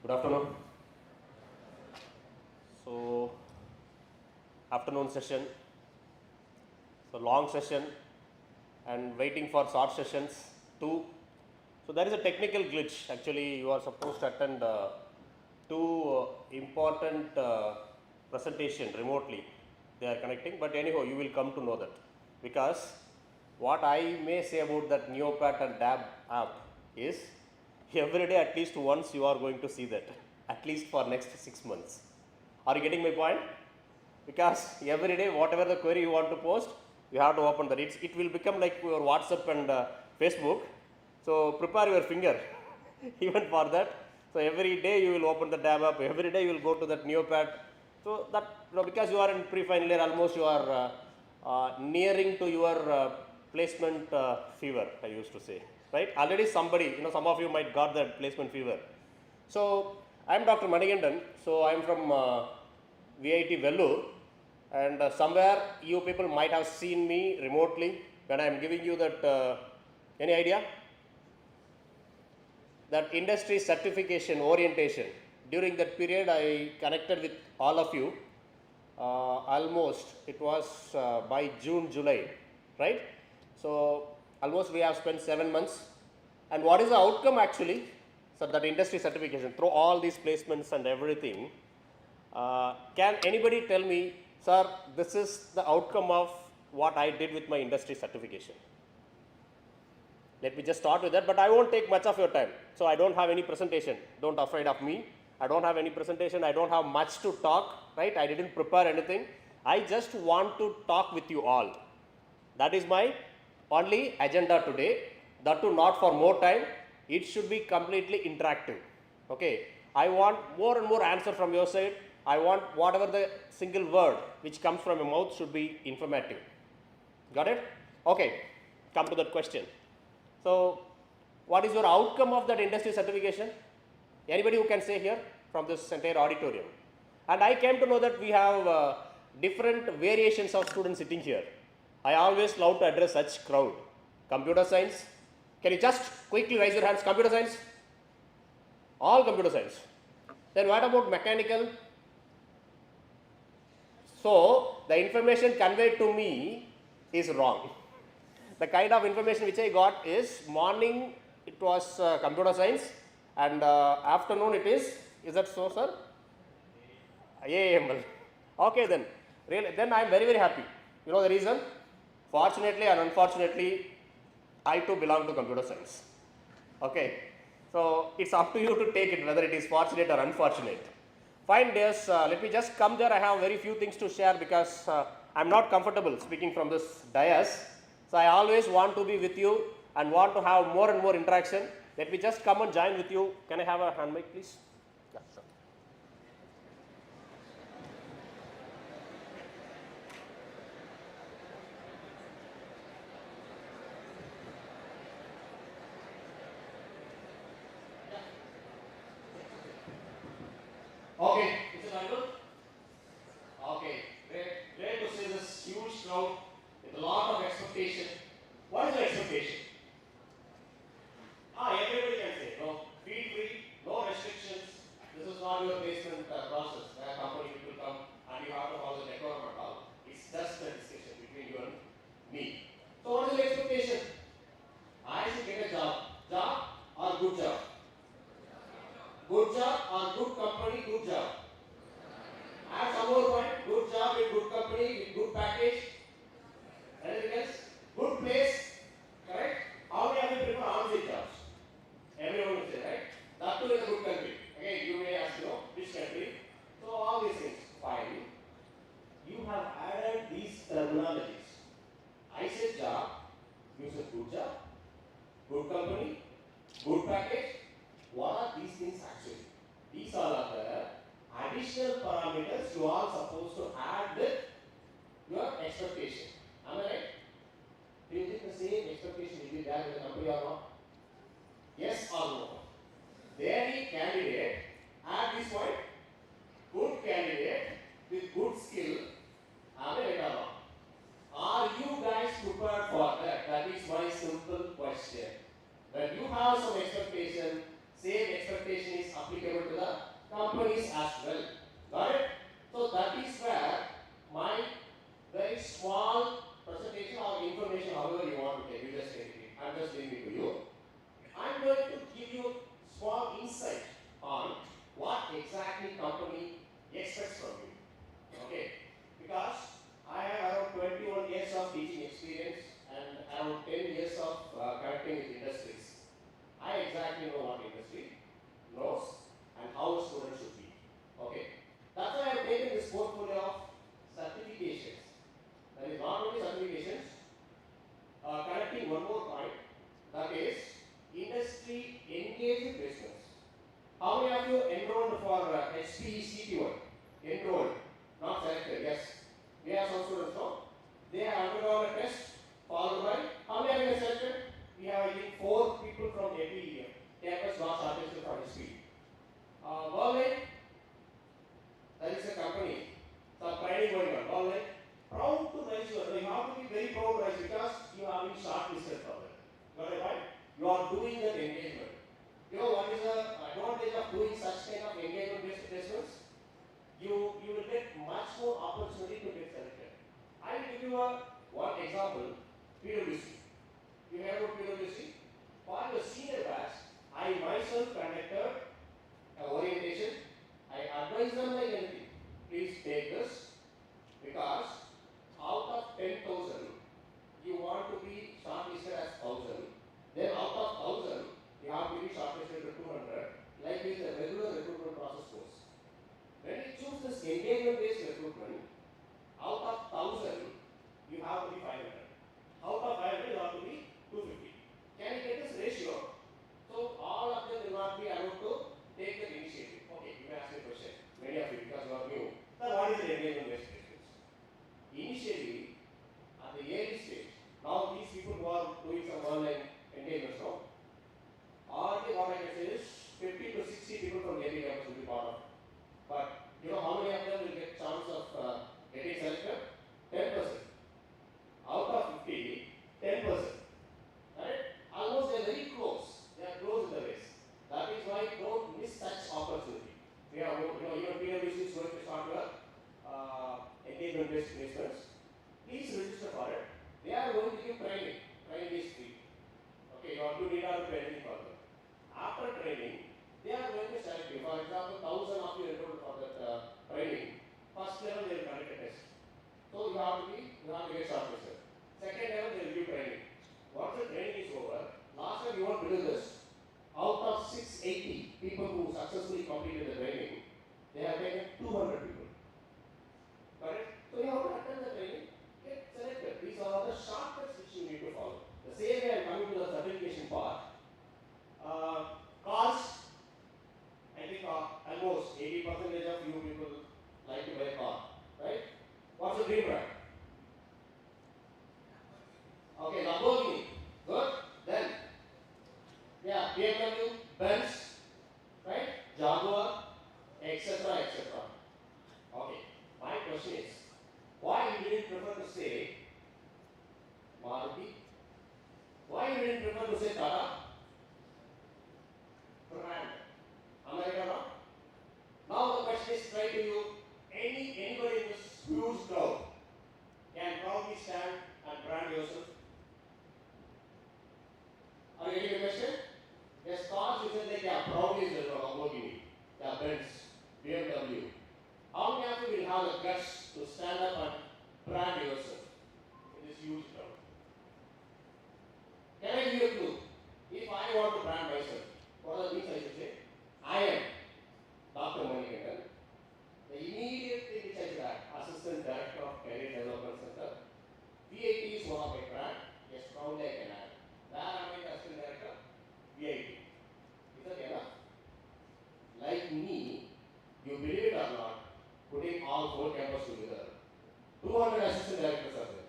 Good afternoon. So, afternoon session, so long session and waiting for short sessions too. So, there is a technical glitch. Actually, you are supposed to attend two important presentation remotely. They are connecting, but anyhow, you will come to know that, because what I may say about that Neopat and DAB app is every day at least once you are going to see that, at least for next 6 months. Are you getting my point? Because every day whatever the query you want to post, you have to open that. It will become like your WhatsApp and Facebook. So prepare your finger even for that. So every day you will open the DAB app, every day you will go to that Neopat. So that, because you are in pre-final year, almost you are nearing to your placement fever, I used to say, right? Already somebody, some of you might got that placement fever. So I am Dr. Manigandan. So I am from VIT Vellore, and somewhere you people might have seen me remotely when I am giving you that. Any idea? That industry certification orientation. During that period, I connected with all of you. Almost it was by June, July, right? So almost we have spent 7 months. And what is the outcome actually? So that industry certification, through all these placements and everything, can anybody tell me, sir, this is the outcome of what I did with my industry certification? Let me just start with that, but I won't take much of your time. So I don't have any presentation. Don't afraid of me. I don't have any presentation. I don't have much to talk, right? I didn't prepare anything. I just want to talk with you all. That is my only agenda today. That too not for more time. It should be completely interactive. Okay. I want more and more answer from your side. I want whatever the single word which comes from your mouth should be informative. Got it? Okay. Come to that question. So, what is your outcome of that industry certification? Anybody who can say here from this entire auditorium? And I came to know that we have different variations of students sitting here. I always love to address such crowd. Computer science. Can you just quickly raise your hands? Computer science? All computer science. Then what about mechanical? So, the information conveyed to me is wrong. The kind of information which I got is morning it was computer science, and afternoon it is that so, sir? AML. Okay, then really, then I am very happy. You know the reason? Fortunately and unfortunately, I too belong to computer science. Okay, so it's up to you to take it whether it is fortunate or unfortunate. Fine, dears, let me just come there. I have very few things to share because I'm not comfortable speaking from this dais. So I always want to be with you and want to have more and more interaction. Let me just come and join with you. Can I have a hand mic, please? Yeah, sure. Okay, is it audible? Okay, great to see this huge crowd with a lot of expectation. What is the expectation? Everybody can say, no, feel free, no restrictions. This is not your placement process where company people come and you have to follow the decorum and all. It's just a discussion between you and me. So what is the expectation? I should get a job or good job? Good job or good company, good job? Add some more point, good job in good company, with good package. Anything else? Good place, correct? How many of you prefer on-site jobs? Everyone will say, right? That too is a good country. Again, you may ask, which country? So all these things, fine. You have added these terminologies. I said job, you said good job, good company, good package. What are these things actually? These all are the additional parameters you are supposed to add with your expectation. Am I right? Do you think the same expectation will be there with the company or not? Yes or no? Any candidate at this point, good candidate with good skill, am I right or wrong? Are you guys prepared for that? That is my simple question. When you have some expectation, same expectation is applicable to the companies as well. Got it? So that is where my very small presentation or information, however you want to take, you just take it. I'm just leaving it to you. I'm going to give you small insight on what exactly company expects from you. Okay? Because I have around 21 years of teaching experience and around 10 years of connecting with industries. I exactly know what industry knows and how a student should be. Okay? That's why I have taken this portfolio of certifications. That is not only certifications, connecting one more point, that is industry engaged placements. How many of you enrolled for HPECT1? Enrolled, not selected, yes. We have some students, no? They have undergone a test, followed by, how many have been selected? We have, I think, 4 people from every campus got shortlisted from HPE. Berlin, that is a company, some training going on. Berlin, proud to mention, you have to be very proud, right? Because you have been shortlisted for that. Got it right? You are doing that engagement. You know what is the advantage of doing such kind of engagement-based placements? You will get much more opportunity to get selected. I will give you one example, PwC. You heard about PwC? For your senior batch, I myself conducted an orientation. I advise them like anything. Please take this because out of 10,000, you want to be shortlisted as 1,000. Then out of 1,000, you have to be shortlisted to 200. Like this, the regular recruitment process goes. When you choose this engagement-based recruitment, out of 1,000, you have to be 500. Out of 500, you have to be 250. Can you get this ratio? So all of them will not be allowed to take the initiative. Okay, you may ask me a question. Many of you, because you are new. Sir, what is the engagement-based placements? Initially, at the early stage, now these people who are doing some online engagements now, already what I can say is 50 to 60 people from every campus will be part of it. But you know how many of them will get chance of getting selected? 10%. Out of 50, 10%. Right? Almost they are very close. They are close in the race. That is why don't miss such opportunity. We have, even PwC is going to start with engagement-based placements. Please register for it. They are going to give training. Training is free. Okay, you need not to pay anything for them. After training, they are going to select you. For example, 1,000 of you enrolled for that training. First level, they will conduct a test. So you have to get shortlisted. Second level, they will give training. Once the training is over, last time you want to do this, out of 680 people who successfully completed the training, they have taken 200 people. Correct? So you have to attend the training, get selected. These are the shortcuts which you need to follow. The same way I'm coming to the certification part. Cars, I think almost 80% of you people like to buy a car, right? What's the dream brand? Okay, Lamborghini. Good. Then, yeah, BMW, Benz, right? Jaguar, etc., etc. Okay. My question is, why you didn't prefer to say Maruti? Why you didn't prefer to say Tata? Brand. Am I right or not? Now the question is straight to you. Anybody in this huge crowd can proudly stand and brand yourself? Are you getting the question? Yes, cars you said like proudly is Lamborghini, Benz, BMW. How many of you will have the guts to stand up and brand yourself in this huge crowd? Can I give you a clue? If I want to brand myself, what are the things I should say? I am Dr. Manikandan. The immediate thing which I should add, Assistant Director of Career Development Center. PAT is one of my brand. Yes, proudly I can add. Where am I the Assistant Director? VIT. Is that enough? Like me, you believe it or not, putting all 4 campuses together, 200 assistant directors are there.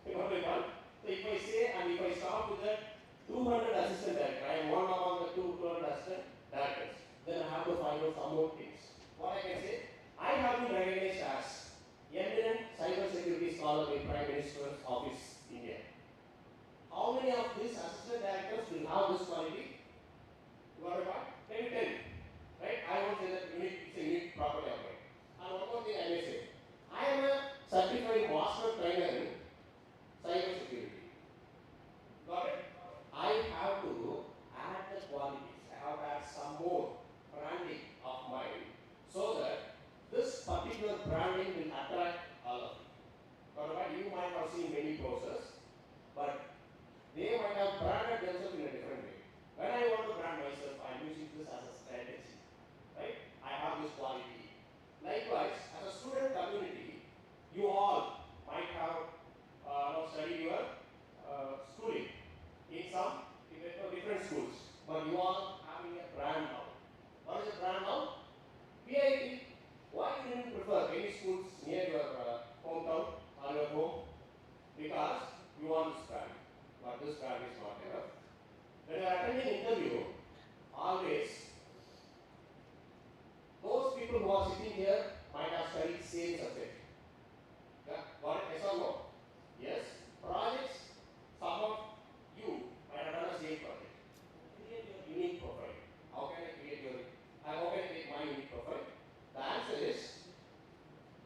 You know what I want? So if I say and if I start with that 200 assistant directors, I am one among the 200 assistant directors, then I have to find out some more things. What I can say, I have been recognized as eminent cyber security scholar by Prime Minister's Office, India. How many of these assistant directors will have this quality? You got it right? schools, but you are having a brand now. What is the brand now? PAT. Why you didn't prefer any schools near your hometown or your home? Because you want this brand, but this brand is not enough. When you are attending interview, always those people who are sitting here might have studied same subject. Yeah, got it? Yes or no? Yes. Projects, some of you might have done the same project. Create your unique profile. How can I create your, how can I create my unique profile? The answer is,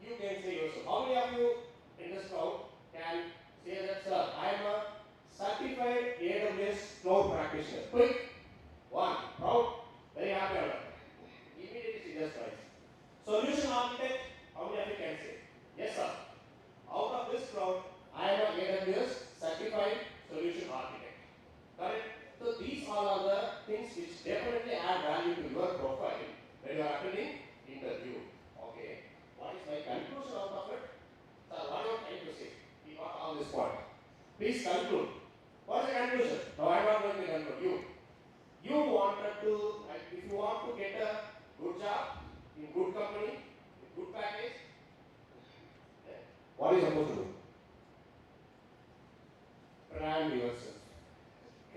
you can say yourself. How many of you in this crowd can say that, sir, I am a certified AWS cloud practitioner? Quick. One. Proud. Very happy about it. Immediately she just writes. Solution architect, how many of you can say? Yes, sir. Out of this crowd, I am an AWS certified solution architect. Correct? So these all are the things which definitely add value to your profile when you are attending interview. Okay. What is my conclusion out of it? Sir, what are you trying to say? We got all this point. Please conclude. What is the conclusion? No, I am not going to conclude. You wanted to, if you want to get a good job in good company, with good package, what are you supposed to do? Brand yourself.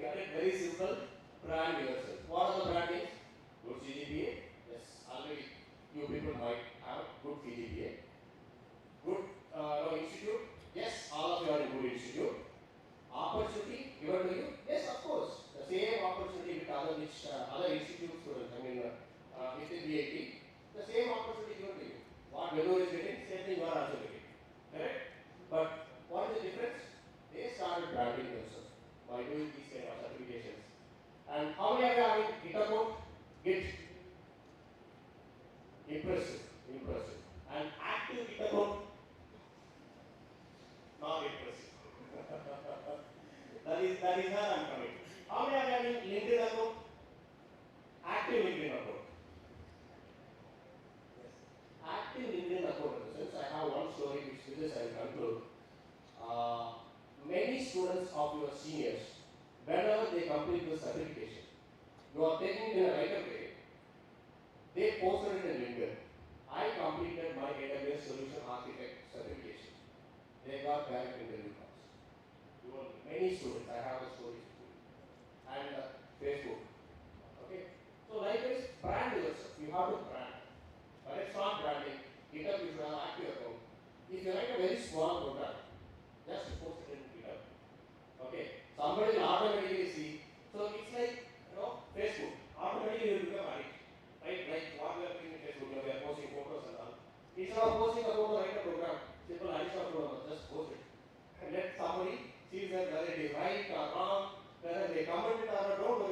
Got it? Very simple. Brand yourself. What are the brandings? Good CGPA. Yes, already you people might have good CGPA. Good institute. Yes, all of you are in good institute. Opportunity given to you. Yes, of course. The same opportunity with other institute students. I mean, within BIT, the same opportunity given to you. What Vellore is getting, same thing you are also getting. Correct? But what is the difference? They started branding themselves by doing these kind of certifications. And how many of you are having Git account? Git. Impressive. Impressive. And active Git account? Not impressive. that is where I am coming. How many of you are having LinkedIn account? Active LinkedIn account. Yes. Active LinkedIn account in the sense I have one story which with this I will conclude. Many students of your seniors, whenever they complete the certification, you are taking it in a right way, they posted it in LinkedIn. I completed my AWS Solution Architect certification. They got direct interview calls. Many students, I have the stories too. And Facebook. Okay? So likewise, brand yourself. You have to brand. But it's not branding. GitHub, you should have active account. If you write a very small program, just post it in GitHub. Okay? Somebody will automatically see. So it's like, Facebook. Automatically you will become addict. Right? Like what we are doing in Facebook, we are posting photos and all. Instead of posting a photo, write a program. Simple additional program, just post it. And let somebody see that whether it is right or wrong, whether they comment it or don't,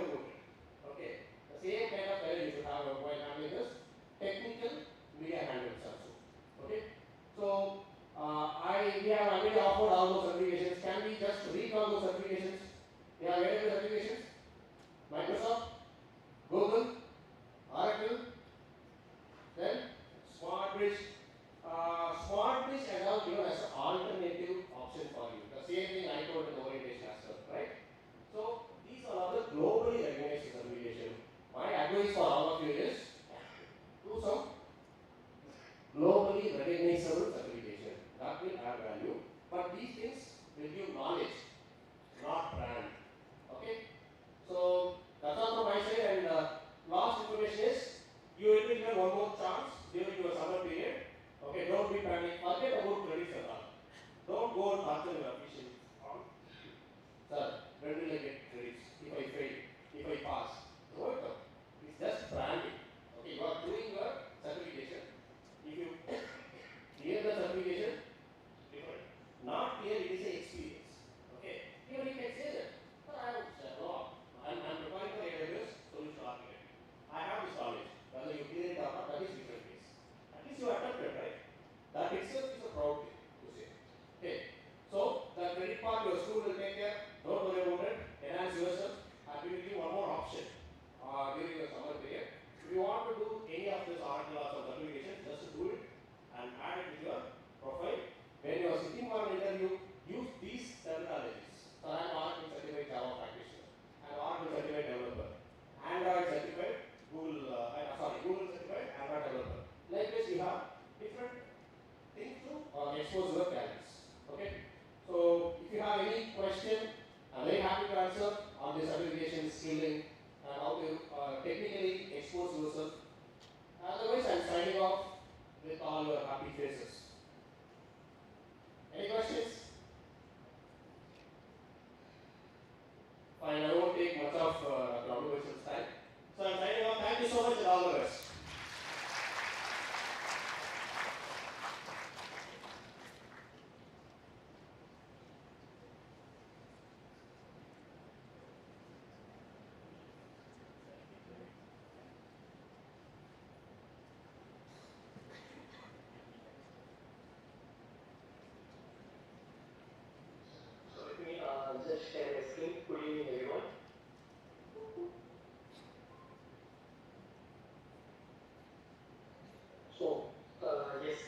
skilling and how to technically expose yourself. Otherwise, I'm signing off with all your happy faces. Any questions? Fine, I won't take much of Dr. time. So I'm signing off. Thank you so much and all the best. So let me just share my screen. Good evening, everyone. So, yes,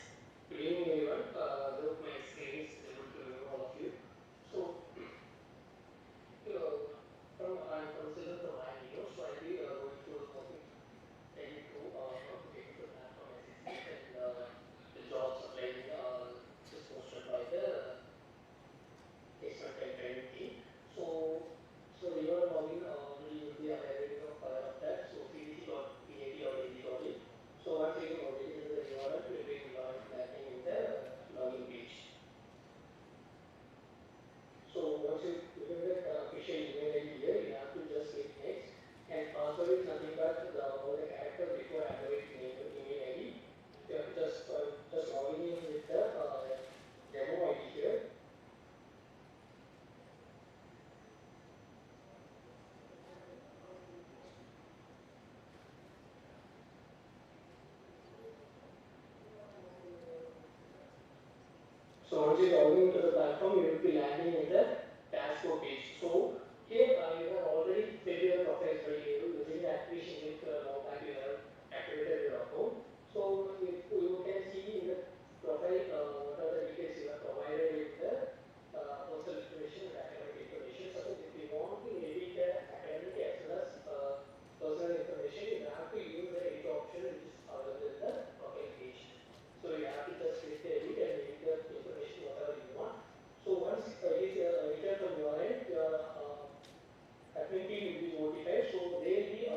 good evening, everyone. I hope my screen is able to view all of you. So, I'm considered from my video, so I'll be going through walking taking through how to get into the platform SSC and the jobs applying just posted by the placement and training team. So you are logging already will be aware of that. So cdc.pat.ac.in. So once you log into the URL, you will be landing in the login page. So once you give the official email ID here, you have to just click next. And password is nothing but all the characters before Android email ID. You have to just log in with the demo ID here. So once you log into the platform, you will be landing in the dashboard page. So here you have already filled your profile for you using the application link long back you have activated your account. So if you can see in the profile what are the details you have provided in the personal information and academic information. Suppose if you want to edit the academic as well as personal information, you have to use the edit option which is available in the profile page. So you have to just click the edit and edit the information whatever you want. So once it is returned from your end, your admin team will be notified. So they will be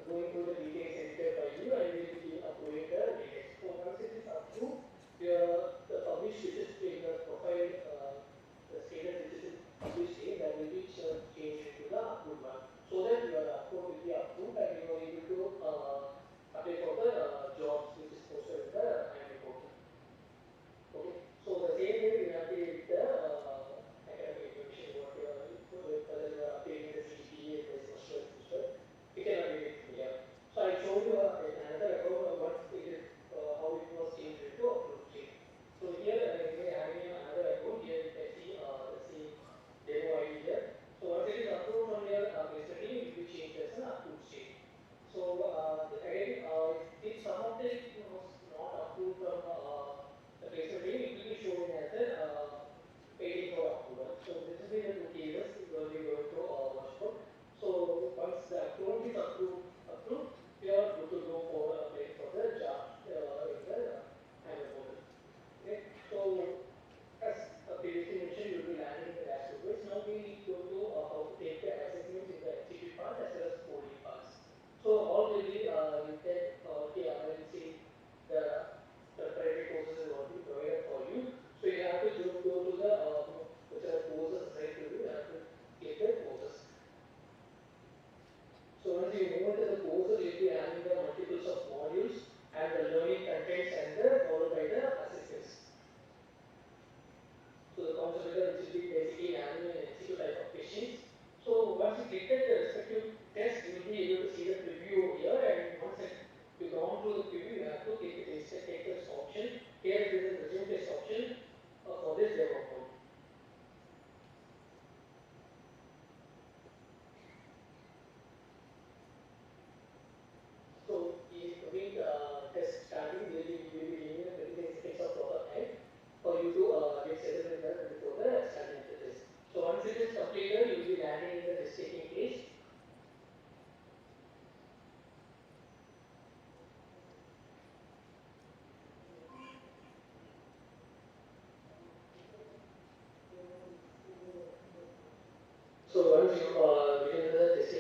going through the details edited by you and they will be approving the details. So once it is approved, the published which is in the profile, the status which is in published state, that will be changed into the approved one. So that your account will be approved and you are able to apply for the jobs which is posted in the annual portal. Okay, so the same way we have to edit the academic information, what you are, whether you are updating the CGPA, the semester, etc. You can update it from here. So I showed you another account of what it is, how it was changed into approved state. So here we are having another account. Here you can see the same demo ID here. So once it is approved from your placement team, it will be changed as an approved state. So again, if some of it was not approved from the placement team, it will be shown as a waiting for approval. So this will be the two cases where we go to watch for. So once the account is approved, we are good to go for applying for the job in the annual portal. Okay, so as previously mentioned, you will be landing in the dashboard page. Now we go to how to take the assessments in the MCQ part as well as coding parts. So all will be you can okay, I will see the preparatory courses is what we provided for you. So you have to just go to the which are courses assigned to you. You have to click the courses. So once you move into the courses, you will be having the multiples of modules and the learning contents and the followed by the assessments. So the concept which will be basically having an MCQ type of questions. So once you click the respective test, you will be able to see the preview here, and once you go on through the preview, you have to click the take test option. Here it is the resume test option for this demo code. So when test starting, we will be giving you 30 seconds of proper time for you to get settled in the before the starting of the test. So once it is completed, you will be landing in the test taking page. So once you get into the test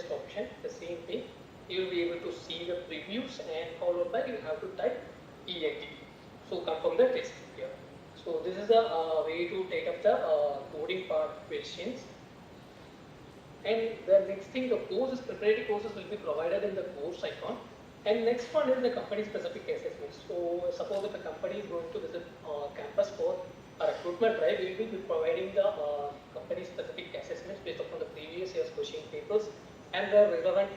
first option, the same thing. You will be able to see the previews, and followed by you have to type ENT. So confirm the text here. So this is the way to take up the coding part questions. And the next thing, the courses, preparatory courses will be provided in the course icon. And next one is the company specific assessments. So suppose if a company is going to visit campus for a recruitment drive, we will be providing the company specific assessments based upon the previous year's question papers and the relevant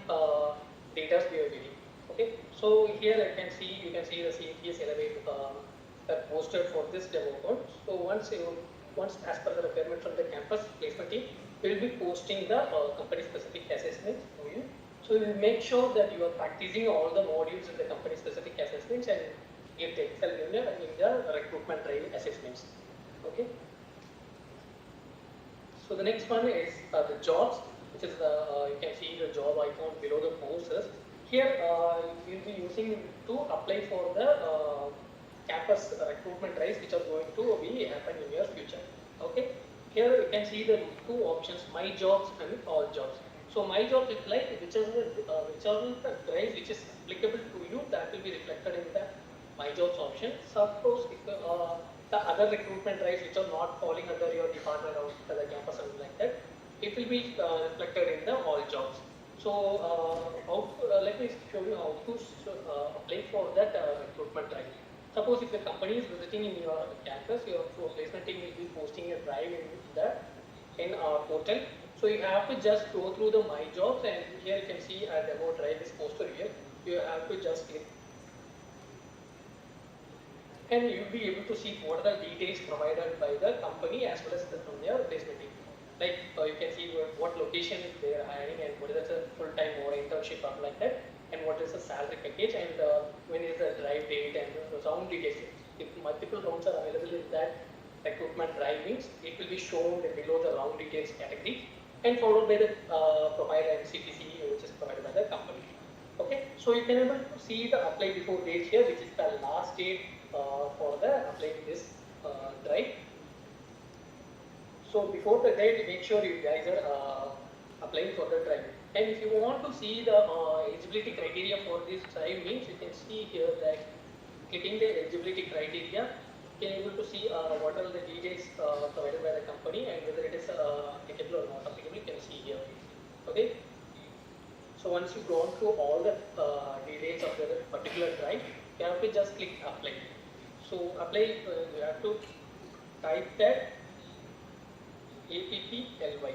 data we are getting. Okay, so here you can see the CTS Elevate that posted for this demo code. So once as per the requirement from the campus placement team, we will be posting the company specific assessments for you. So you make sure that you are practicing all the modules in the company specific assessments and get the excel in the recruitment drive assessments. Okay. So the next one is the jobs, which is you can see the job icon below the courses. Here we will be using to apply for the campus recruitment drives, which are going to be happen in your future. Okay. Here you can see the two options: my jobs and all jobs. So my job is like whichever the drive which is applicable to you, that will be reflected in the my jobs option. Suppose if the other recruitment drives which are not falling under your department or the campus or something like that, it will be reflected in the all jobs. So let me show you how to apply for that recruitment drive. Suppose if the company is visiting in your campus, your placement team will be posting a drive in our portal. So you have to just go through the my jobs, and here you can see a demo drive is posted here. You have to just click, and you'll be able to see what are the details provided by the company as well as from their placement team. Like you can see what location they are hiring, and what is the full-time or internship or like that, and what is the salary package, and when is the drive date, and the round details. If multiple rounds are available in that recruitment drive means, it will be shown below the round details category, and followed by the profile and CTC, which is provided by the company. Okay, so you can able to see the apply before date here, which is the last date for the applying this drive. So before the date, make sure you guys are applying for the drive. And if you want to see the eligibility criteria for this drive means, you can see here that clicking the eligibility criteria, you can able to see what are the details provided by the company, and whether it is applicable or not applicable, you can see here. Okay. So once you've gone through all the details of the particular drive, you have to just click apply. So apply, you have to type that APPLY.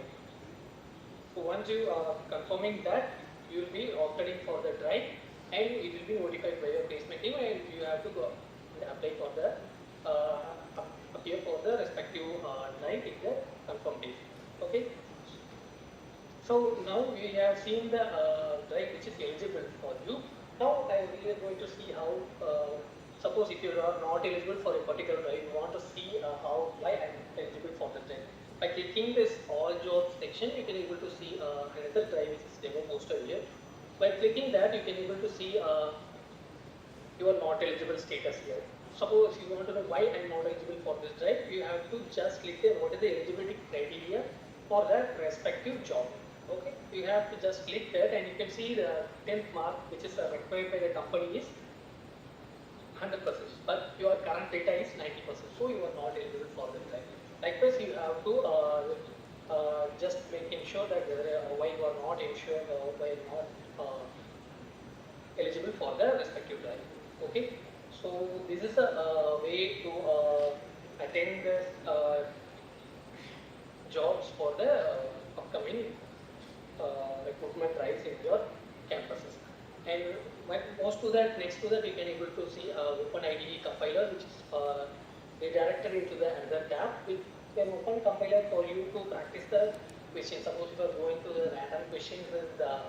So once you are confirming that, you will be opted in for the drive, and it will be notified by your placement team, and you have to go apply for the appear for the respective drive in the confirmed date. Okay. So now we have seen the drive which is eligible for you. Now we are going to see how. Suppose if you are not eligible for a particular drive, you want to see why I am eligible for the drive. By clicking this all jobs section, you can able to see another drive which is demo poster here. By clicking that, you can able to see your not eligible status here. Suppose you want to know why I am not eligible for this drive, you have to just click there what is the eligibility criteria for that respective job. Okay, you have to just click that, and you can see the 10th mark which is required by the company is 100%, but your current data is 90%, so you are not eligible for the drive. Likewise, you have to just making sure that why you are not insured or why you are not eligible for the respective drive. Okay, so this is a way to attend the jobs for the upcoming recruitment drives in your campuses. And next to that, you can able to see OpenIDE compiler, which is redirected into the another tab with an open compiler for you to practice the questions. Suppose if you are going to the random questions in the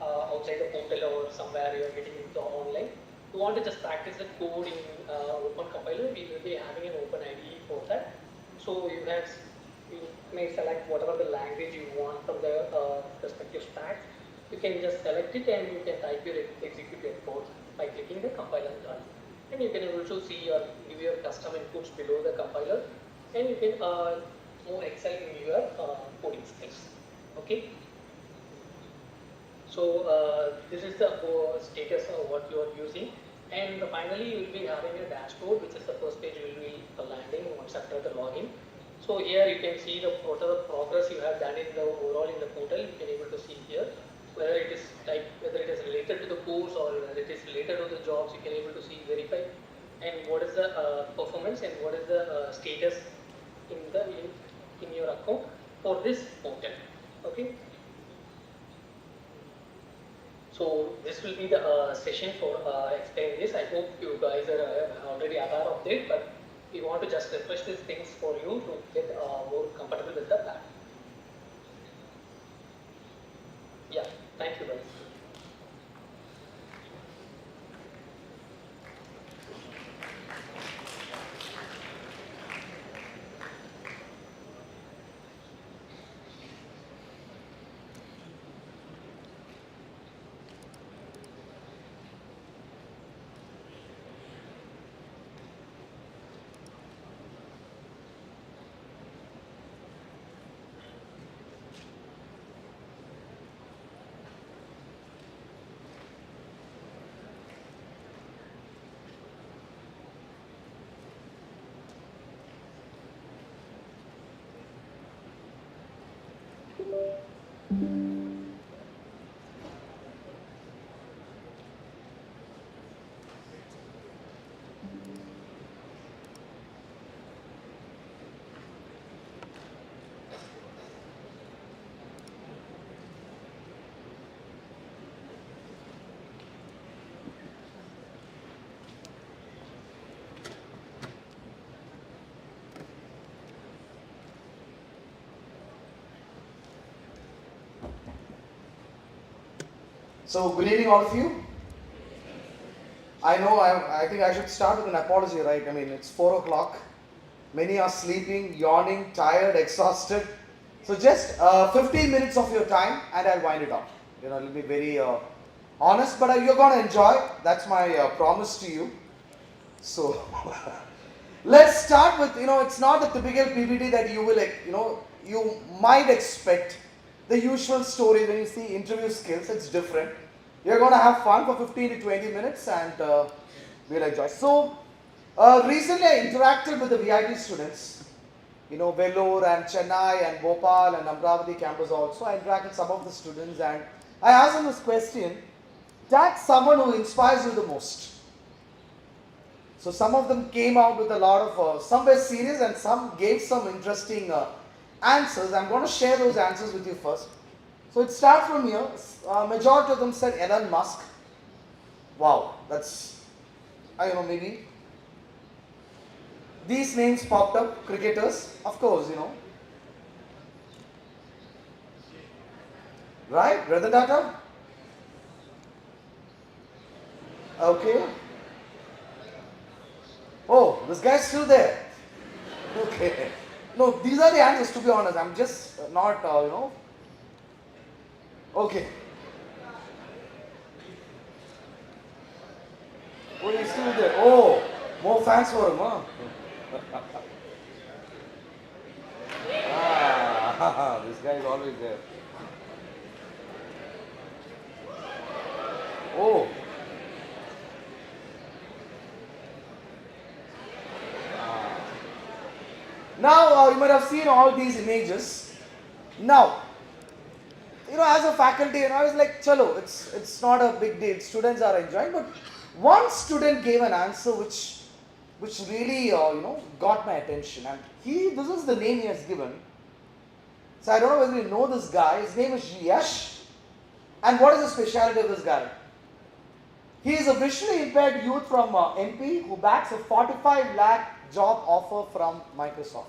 outside the portal or somewhere you are getting into online, you want to just practice the code in open compiler, we will be having an OpenIDE for that. So you may select whatever the language you want from the respective stacks. You can just select it, and you can type your executed code by clicking the compiler done. And you can also see give your custom inputs below the compiler, and you can more excel in your coding skills. Okay. So this is the status of what you are using, and finally you will be having a dashboard, which is the first page you will be landing once after the login. So here you can see the whatever progress you have done in the overall in the portal. You can able to see here whether it is whether it is related to the course or whether it is related to the jobs. You can able to see verify, and what is the performance and what is the status in the in your account for this portal. Okay. So this will be the session for explaining this. I hope you guys are already aware of it, but we want to just refresh these things for you to get more comfortable with the platform. Yeah, thank you guys. So, good evening, all of you. I know I think I should start with an apology, right? I mean, it's 4 o'clock. Many are sleeping, yawning, tired, exhausted. So, just 15 minutes of your time and I'll wind it up. You know, it'll be very honest, but you're going to enjoy. That's my promise to you. So, let's start with, it's not the typical PPT that you will, you might expect. The usual story when you see interview skills, it's different. You're going to have fun for 15 to 20 minutes and we'll enjoy. So, recently I interacted with the VIP students, Vellore and Chennai and Bhopal and Amravati campus also. I interacted with some of the students and I asked them this question, tag someone who inspires you the most. So, some of them came out with a lot of, some were serious and some gave some interesting answers. I'm going to share those answers with you first. So it starts from here. Majority of them said Elon Musk. Wow, that's, maybe. These names popped up, cricketers, of course, Right, Ratan Tata? Okay. Oh, this guy's still there. Okay. No, these are the answers, to be honest. I'm just not, Okay. Oh, he's still there. Oh, more fans for him, huh? This guy is always there. Oh. Now, you might have seen all these images. Now, as a faculty, I was like, chalo, it's not a big deal. Students are enjoying. But one student gave an answer which really, got my attention. And this is the name he has given. So I don't know whether you know this guy. His name is Yash. And what is the specialty of this guy? He is a visually impaired youth from MP who backs a 45 lakh job offer from Microsoft.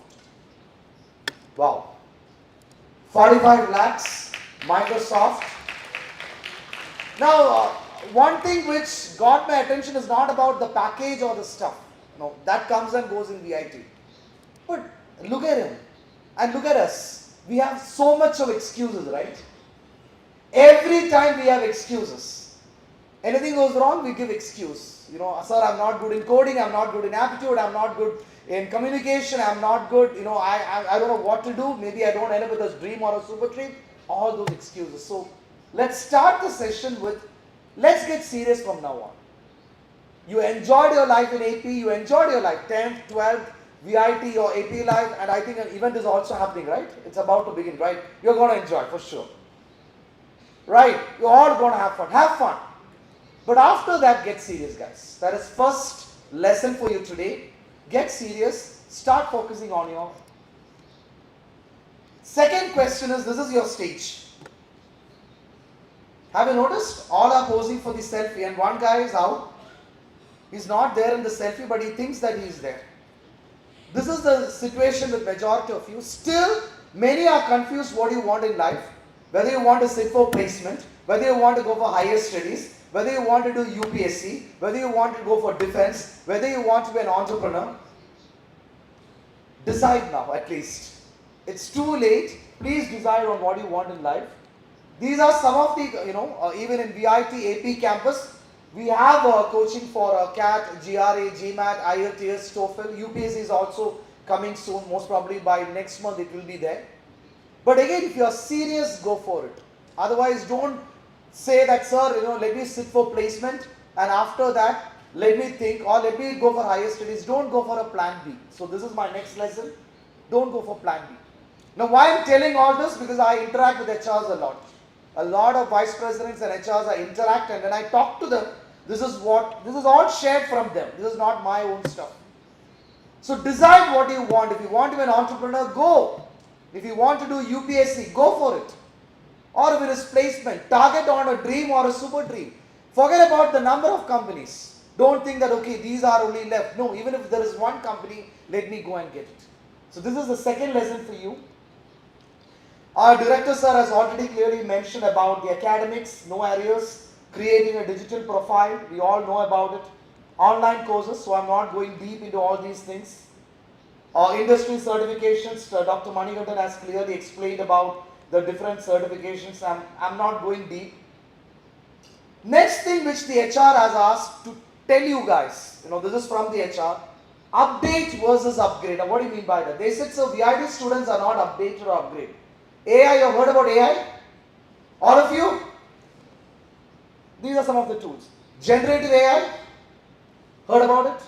Wow. 45 lakhs, Microsoft. Now, one thing which got my attention is not about the package or the stuff. No, that comes and goes in VIT. But look at him and look at us. We have so much of excuses, right? Every time we have excuses. Anything goes wrong, we give excuse. Sir, I'm not good in coding, I'm not good in aptitude, I'm not good in communication, I'm not good, I don't know what to do, maybe I don't end up with a dream or a super dream, all those excuses. So, let's start the session with, let's get serious from now on. You enjoyed your life in AP, you enjoyed your life, 10th, 12th, VIT, your AP life, and I think an event is also happening, right? It's about to begin, right? You're going to enjoy, for sure. Right? You're all going to have fun. Have fun. But after that, get serious, guys. That is first lesson for you today. Get serious. Start focusing on your... Second question is, this is your stage. Have you noticed? All are posing for the selfie and one guy is out. He's not there in the selfie, but he thinks that he is there. This is the situation with majority of you. Still, many are confused what you want in life. Whether you want to sit for placement, whether you want to go for higher studies, whether you want to do UPSC, whether you want to go for defense, whether you want to be an entrepreneur. Decide now, at least. It's too late. Please decide on what you want in life. These are some of the, even in VIT, AP campus, we have coaching for CAT, GRA, GMAT, IELTS, TOEFL. UPSC is also coming soon. Most probably by next month it will be there. But again, if you are serious, go for it. Otherwise, don't say that, sir, let me sit for placement and after that, let me think or let me go for higher studies. Don't go for a plan B. So this is my next lesson. Don't go for plan B. Now, why I'm telling all this? Because I interact with HRs a lot. A lot of vice presidents and HRs I interact, and when I talk to them, this is all shared from them. This is not my own stuff. So decide what you want. If you want to be an entrepreneur, go. If you want to do UPSC, go for it. Or if it is placement, target on a dream or a super dream. Forget about the number of companies. Don't think that, okay, these are only left. No, even if there is one company, let me go and get it. So this is the second lesson for you. Our director, sir, has already clearly mentioned about the academics, no arrears, creating a digital profile. We all know about it. Online courses, so I'm not going deep into all these things. Industry certifications, Dr. Manikandan has clearly explained about the different certifications. I'm not going deep. Next thing which the HR has asked to tell you guys, this is from the HR, update versus upgrade. Now, what do you mean by that? They said, so VIT students are not updated or upgrade. AI, you have heard about AI? All of you? These are some of the tools. Generative AI, heard about it?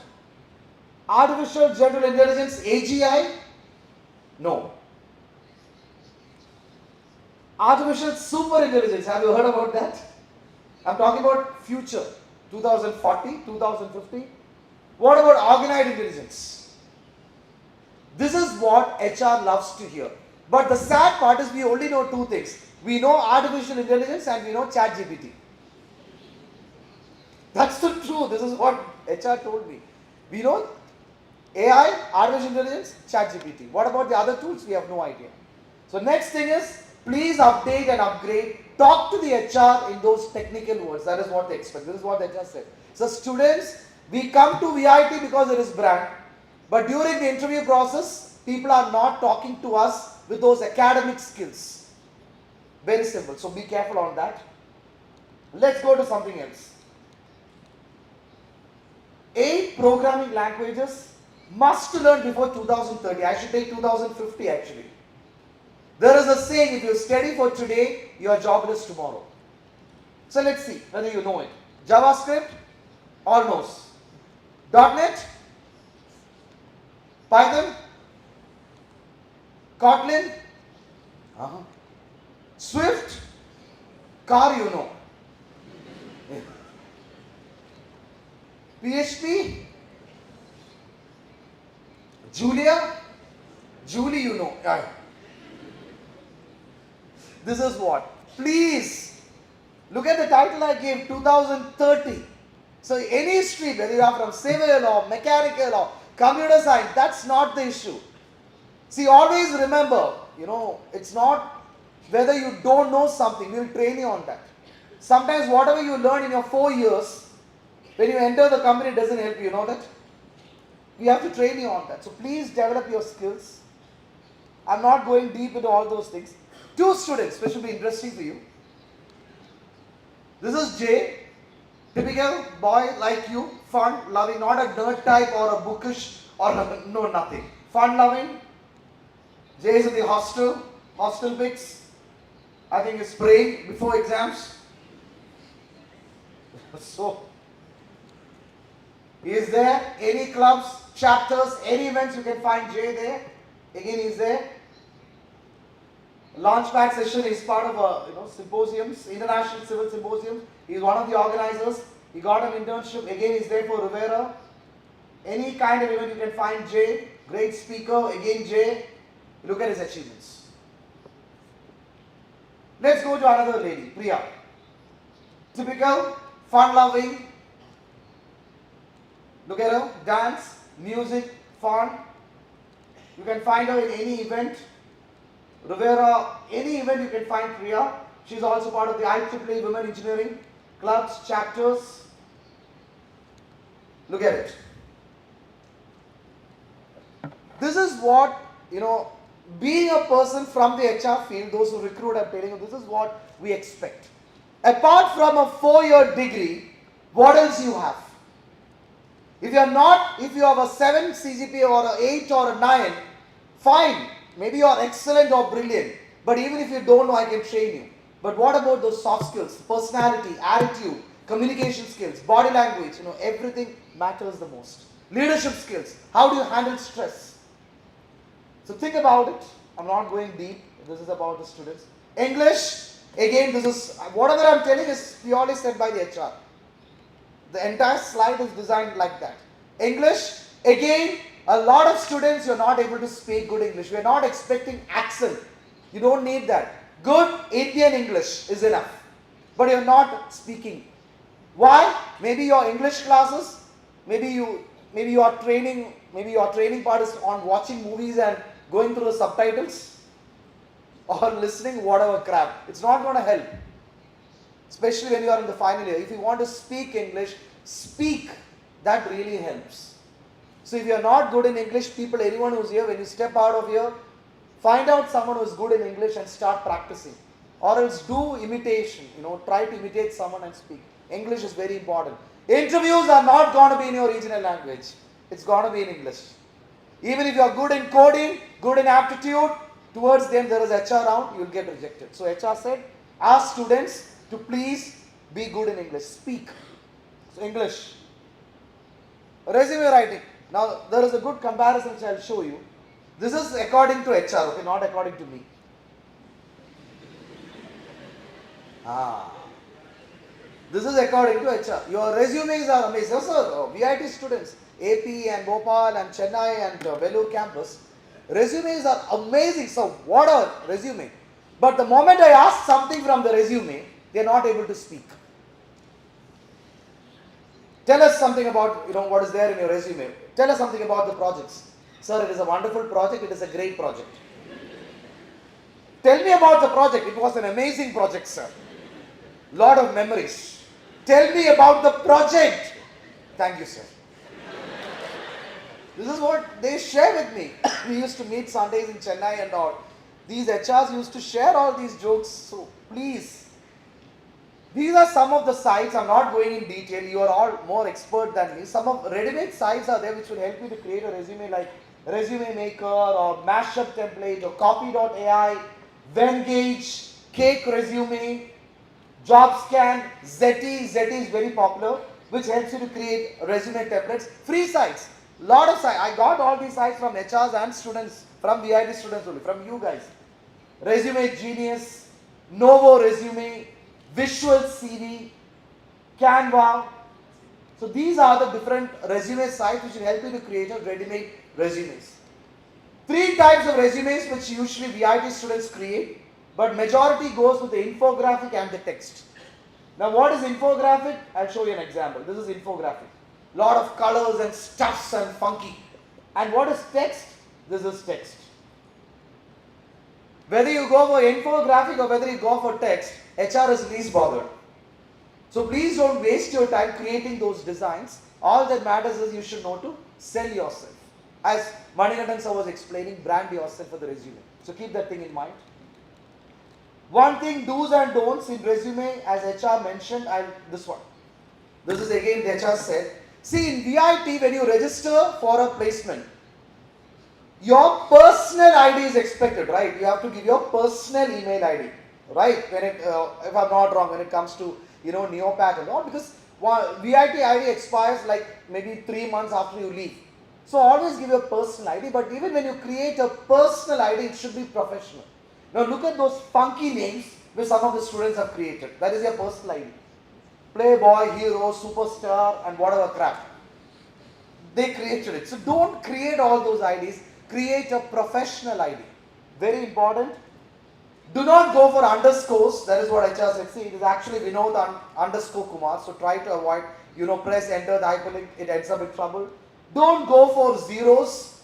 Artificial General Intelligence, AGI? No. Artificial Super Intelligence, have you heard about that? I'm talking about future, 2040, 2050. What about organoid intelligence? This is what HR loves to hear. But the sad part is we only know two things. We know artificial intelligence and we know ChatGPT. That's the truth. This is what HR told me. We know AI, artificial intelligence, ChatGPT. What about the other tools? We have no idea. So next thing is, please update and upgrade. Talk to the HR in those technical words. That is what they expect. This is what the HR said. So students, we come to VIT because it is brand. But during the interview process, people are not talking to us with those academic skills. Very simple. So be careful on that. Let's go to something else. 8 programming languages must learn before 2030. I should take 2050 actually. There is a saying, if you study for today, you are jobless tomorrow. So let's see whether you know it. JavaScript, almost. .NET, Python, Kotlin, Swift, car you know. PHP, Julia, Julie you know. This is what? Please, look at the title I gave, 2030. So any stream, whether you are from civil or mechanical or computer science, that's not the issue. See, always remember, it's not whether you don't know something, we will train you on that. Sometimes whatever you learn in your 4 years, when you enter the company, it doesn't help you, know that? We have to train you on that. So please develop your skills. I'm not going deep into all those things. 2 students, which will be interesting for you. This is Jay, typical boy like you, fun, loving, not a nerd type or a bookish or no, nothing. Fun loving. Jay is in the hostel pics. I think is praying before exams. So, is there any clubs, chapters, any events you can find Jay there? Again, is there? Launchpad session is part of a symposiums, international civil symposiums. He is one of the organizers. He got an internship. Again, he's there for Rivera. Any kind of event you can find Jay. Great speaker. Again, Jay. Look at his achievements. Let's go to another lady, Priya. Typical, fun-loving. Look at her. Dance, music, fun. You can find her in any event. Rivera, any event you can find Priya. She's also part of the IEEE Women Engineering clubs, chapters. Look at it. This is what, being a person from the HR field, those who recruit, I'm telling you, this is what we expect. Apart from a 4-year degree, what else you have? If you have a 7 CGPA or an 8 or a 9, fine. Maybe you are excellent or brilliant. But even if you don't know, I can train you. But what about those soft skills, personality, attitude, communication skills, body language, everything matters the most. Leadership skills, how do you handle stress? So think about it. I'm not going deep. This is about the students. English, again, whatever I'm telling is purely said by the HR. The entire slide is designed like that. English, again, a lot of students, you're not able to speak good English. We're not expecting accent. You don't need that. Good Indian English is enough. But you're not speaking. Why? Maybe your English classes, maybe your training part is on watching movies and going through the subtitles or listening whatever crap. It's not going to help. Especially when you are in the final year. If you want to speak English, speak. That really helps. So if you are not good in English, anyone who's here, when you step out of here, find out someone who is good in English and start practicing. Or else do imitation, try to imitate someone and speak. English is very important. Interviews are not going to be in your regional language. It's going to be in English. Even if you are good in coding, good in aptitude, towards them there is HR round, you'll get rejected. So HR said, ask students to please be good in English. Speak. So English. Resume writing. Now, there is a good comparison which I will show you. This is according to HR, okay, not according to me. This is according to HR. Your resumes are amazing. So, VIT students, AP and Bhopal and Chennai and Vellore campus, resumes are amazing. So, what a resume. But the moment I ask something from the resume, they are not able to speak. Tell us something about, what is there in your resume. Tell us something about the projects. Sir, it is a wonderful project. It is a great project. Tell me about the project. It was an amazing project, sir. Lot of memories. Tell me about the project. Thank you, sir. This is what they share with me. We used to meet Sundays in Chennai and all. These HRs used to share all these jokes. So, please. These are some of the sites. I'm not going in detail. You are all more expert than me. Some of ready-made sites are there which will help you to create a resume like Resume Maker or Mashup Template or Copy.ai, Vengage, Cake Resume, JobScan, Zeti. Zeti is very popular, which helps you to create resume templates. Free sites. Lot of sites. I got all these sites from HRs and students, from VIT students only, from you guys. Resume Genius, Novo Resume, Visual CV, Canva. So these are the different resume sites which will help you to create a ready-made resumes. 3 types of resumes which usually VIT students create, but majority goes with the infographic and the text. Now what is infographic? I'll show you an example. This is infographic. Lot of colors and stuffs and funky. And what is text? This is text. Whether you go for infographic or whether you go for text, HR is least bothered. So please don't waste your time creating those designs. All that matters is you should know to sell yourself. As Manikandan sir was explaining, brand yourself for the resume. So keep that thing in mind. One thing, do's and don'ts in resume, as HR mentioned, this one. This is again the HR said. See, in VIT, when you register for a placement, your personal ID is expected, right? You have to give your personal email ID. right? When it, if I'm not wrong, when it comes to, Neopat and all, because VIT ID expires like maybe 3 months after you leave. So always give your personal ID, but even when you create a personal ID, it should be professional. Now look at those funky names which some of the students have created. That is your personal ID. Playboy, hero, superstar, and whatever crap. They created it. So don't create all those IDs. Create a professional ID. Very important. Do not go for underscores. That is what I just said. See, it is actually Vinod underscore Kumar. So try to avoid, press enter the hyperlink. It ends up in trouble. Don't go for zeros.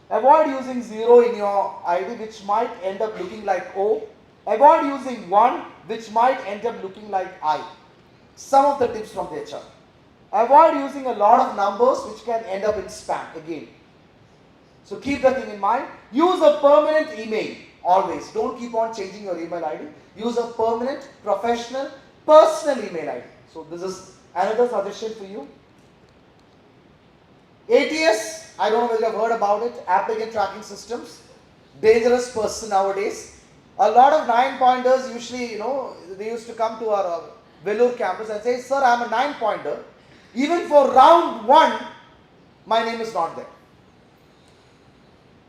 Avoid using 0 in your ID, which might end up looking like O. Avoid using 1, which might end up looking like I. Some of the tips from the HR. Avoid using a lot of numbers, which can end up in spam again. So keep that thing in mind. Use a permanent email always. Don't keep on changing your email ID. Use a permanent, professional, personal email ID. So this is another suggestion for you. ATS, I don't know whether you have heard about it, applicant tracking systems. Dangerous person nowadays. A lot of 9-pointers usually, they used to come to our Vellore campus and say, sir, I am a 9-pointer. Even for round 1, my name is not there.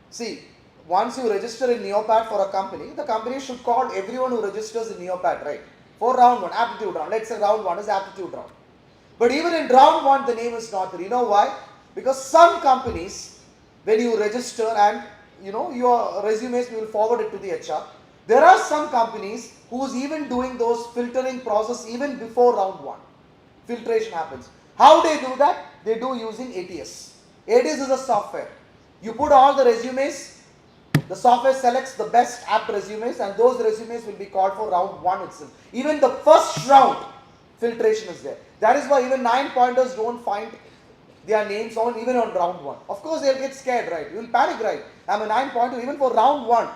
See, once you register in Neopat for a company, the company should call everyone who registers in Neopat, right? For round 1, aptitude round. Let's say round 1 is aptitude round. But even in round 1, the name is not there. You know why? Because some companies, when you register and, your resumes, we will forward it to the HR. There are some companies who's even doing those filtering process even before round 1. Filtration happens. How they do that? They do using ATS. ATS is a software. You put all the resumes, the software selects the best apt resumes, and those resumes will be called for round 1 itself. Even the first round, filtration is there. That is why even 9-pointers don't find their names on even on round 1. Of course, they'll get scared, right? You will panic, right? I'm a 9-pointer even for round 1.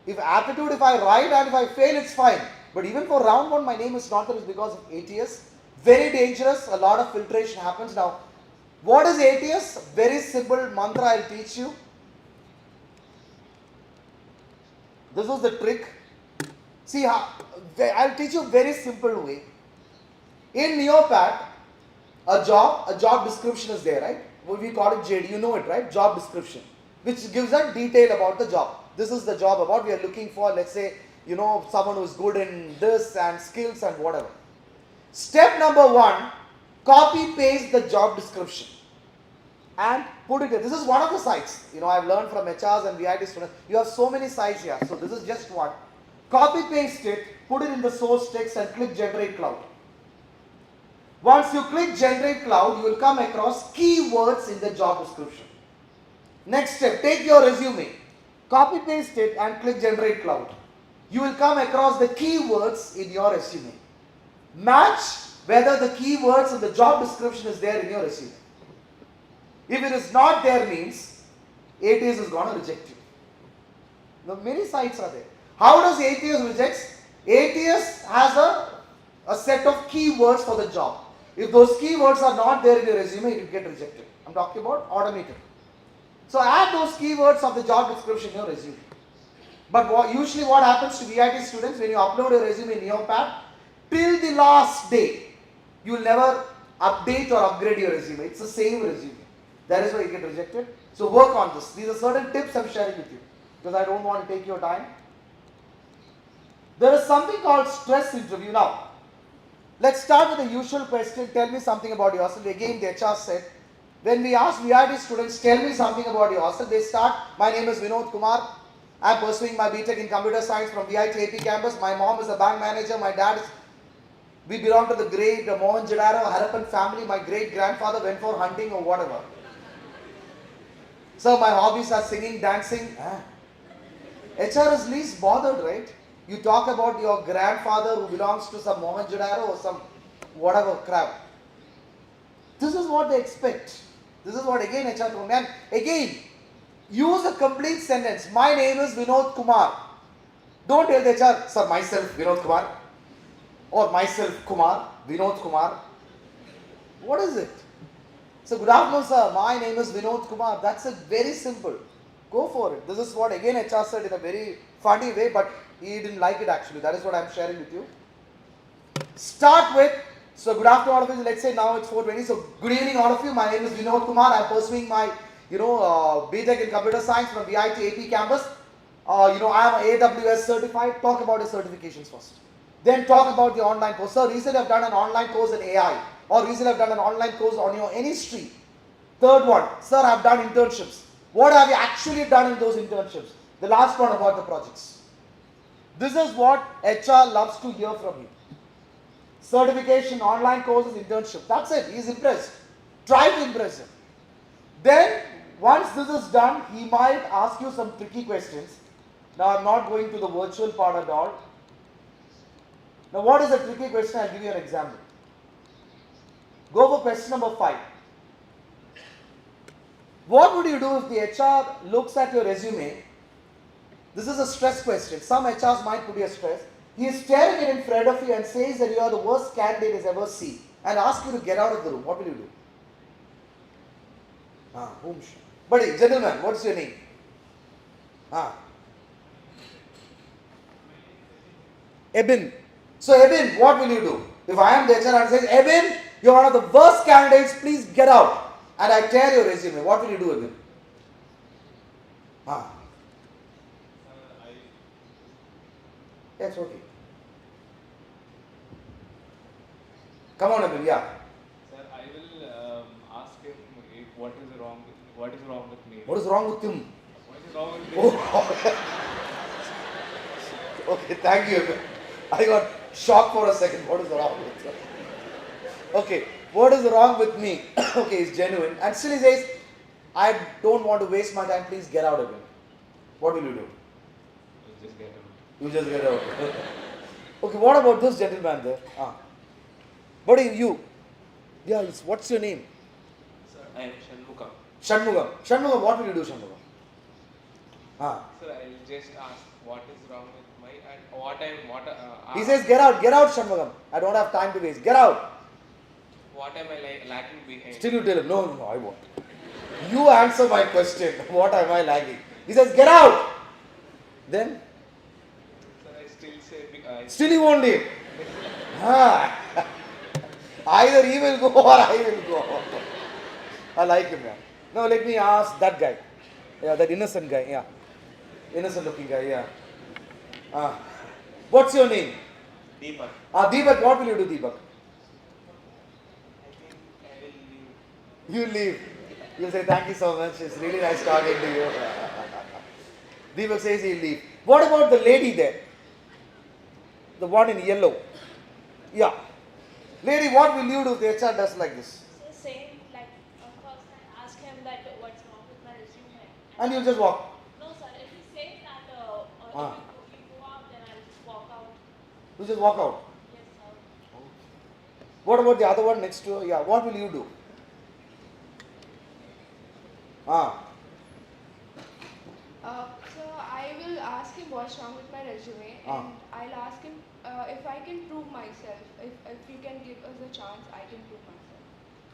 If aptitude, if I write and if I fail, it's fine. But even for round 1, my name is not there because of ATS. Very dangerous. A lot of filtration happens. Now, what is ATS? Very simple mantra I'll teach you. This is the trick. See, I'll teach you a very simple way. In Neopat, a job description is there, right? We call it JD, you know it, right? Job description, which gives us detail about the job. This is the job about we are looking for, let's say, someone who is good in this and skills and whatever. Step number 1, copy paste the job description and put it here. This is one of the sites. I've learned from HRs and VIT students. You have so many sites here. So this is just one. Copy paste it, put it in the source text and click generate cloud. Once you click generate cloud, you will come across keywords in the job description. Next step, take your resume, copy paste it and click generate cloud. You will come across the keywords in your resume. Match whether the keywords in the job description is there in your resume. If it is not there, means ATS is going to reject you. Now, many sites are there. How does ATS reject? ATS has a set of keywords for the job. If those keywords are not there in your resume, it will get rejected. I'm talking about automated. So add those keywords of the job description in your resume. But usually what happens to VIT students, when you upload your resume in Neopat, till the last day, you will never update or upgrade your resume. It's the same resume. That is why you get rejected. So work on this. These are certain tips I'm sharing with you because I don't want to take your time. There is something called stress interview. Now, let's start with the usual question. Tell me something about yourself. Again, the HR said, when we ask VIT students, tell me something about yourself, they start, my name is Vinod Kumar. I am pursuing my BTech in computer science from VIT AP campus. My mom is a bank manager. My dad is, we belong to the great Mohenjo-daro Harappan family. My great grandfather went for hunting or whatever. So my hobbies are singing, dancing. HR is least bothered, right? You talk about your grandfather who belongs to some Mohenjo-daro or some whatever crap. This is what they expect. This is what again HR told me. And again, use a complete sentence. My name is Vinod Kumar. Don't tell the HR, sir, myself Vinod Kumar. Or myself Kumar, Vinod Kumar. What is it? So good afternoon, sir. My name is Vinod Kumar. That's it. Very simple. Go for it. This is what again HR said in a very funny way, but he didn't like it actually. That is what I'm sharing with you. Start with, so good afternoon all of you. Let's say now it's 4:20. So good evening all of you. My name is Vinod Kumar. I'm pursuing my, BTech in Computer Science from VIT AP campus. I am AWS certified. Talk about your certifications first. Then talk about the online course. Sir, recently I've done an online course in AI. Or recently I've done an online course on any stream. Third one, sir, I've done internships. What have you actually done in those internships? The last one about the projects. This is what HR loves to hear from you. Certification, online courses, internship. That's it. He's impressed. Try to impress him. Then, once this is done, he might ask you some tricky questions. Now, I'm not going to the virtual part at all. Now, what is a tricky question? I'll give you an example. Go for question number 5. What would you do if the HR looks at your resume? This is a stress question. Some HRs might put you a stress. He is staring it in front of you and says that you are the worst candidate he's ever seen and asks you to get out of the room. What will you do? Buddy, gentlemen, what's your name? Eben. So Eben, what will you do? If I am the HR and says, Eben, you're one of the worst candidates, please get out. And I tear your resume, what will you do, Eben? That's okay. Come on, Eben, yeah. Sir, I will ask him if what is wrong with me. What is wrong with him? What is wrong with me? Oh. Okay, thank you, Eben. I got shocked for a second. What is wrong with him? Okay, what is wrong with me? Okay, he's genuine. And still he says, I don't want to waste my time, please get out of it. What will you do? Just get him. You just get out. Okay, what about this gentleman there? What are you? Yeah, what's your name? Sir, I am Shanmugam. Shanmugam. Shanmugam, what will you do, Shanmugam? Sir, I will just ask what is wrong with my and what I He says, get out, Shanmugam. I don't have time to waste. Get out. What am I lacking behind? Still you tell him, no, I won't. You answer my question. What am I lagging? He says, get out. Then? Sir, I still say Still he won't leave. Either he will go or I will go. I like him, yeah. Now let me ask that guy. Yeah, that innocent guy, yeah. Innocent looking guy, yeah. What's your name? Deepak. Deepak, what will you do, Deepak? I think I will leave. You leave. You'll say, thank you so much. It's really nice talking to you. Deepak says he'll leave. What about the lady there? The one in yellow. Yeah. Lady, what will you do if the HR does like this? So same, like first I ask him that what's wrong with my resume. And you'll just walk. No sir, if he says that if you go out, then I'll just walk out. You just walk out. Yes sir. What about the other one next to her? Yeah, what will you do? So I will ask him what's wrong with my resume, and I'll ask him if I can prove myself. If you can give us a chance, I can prove myself.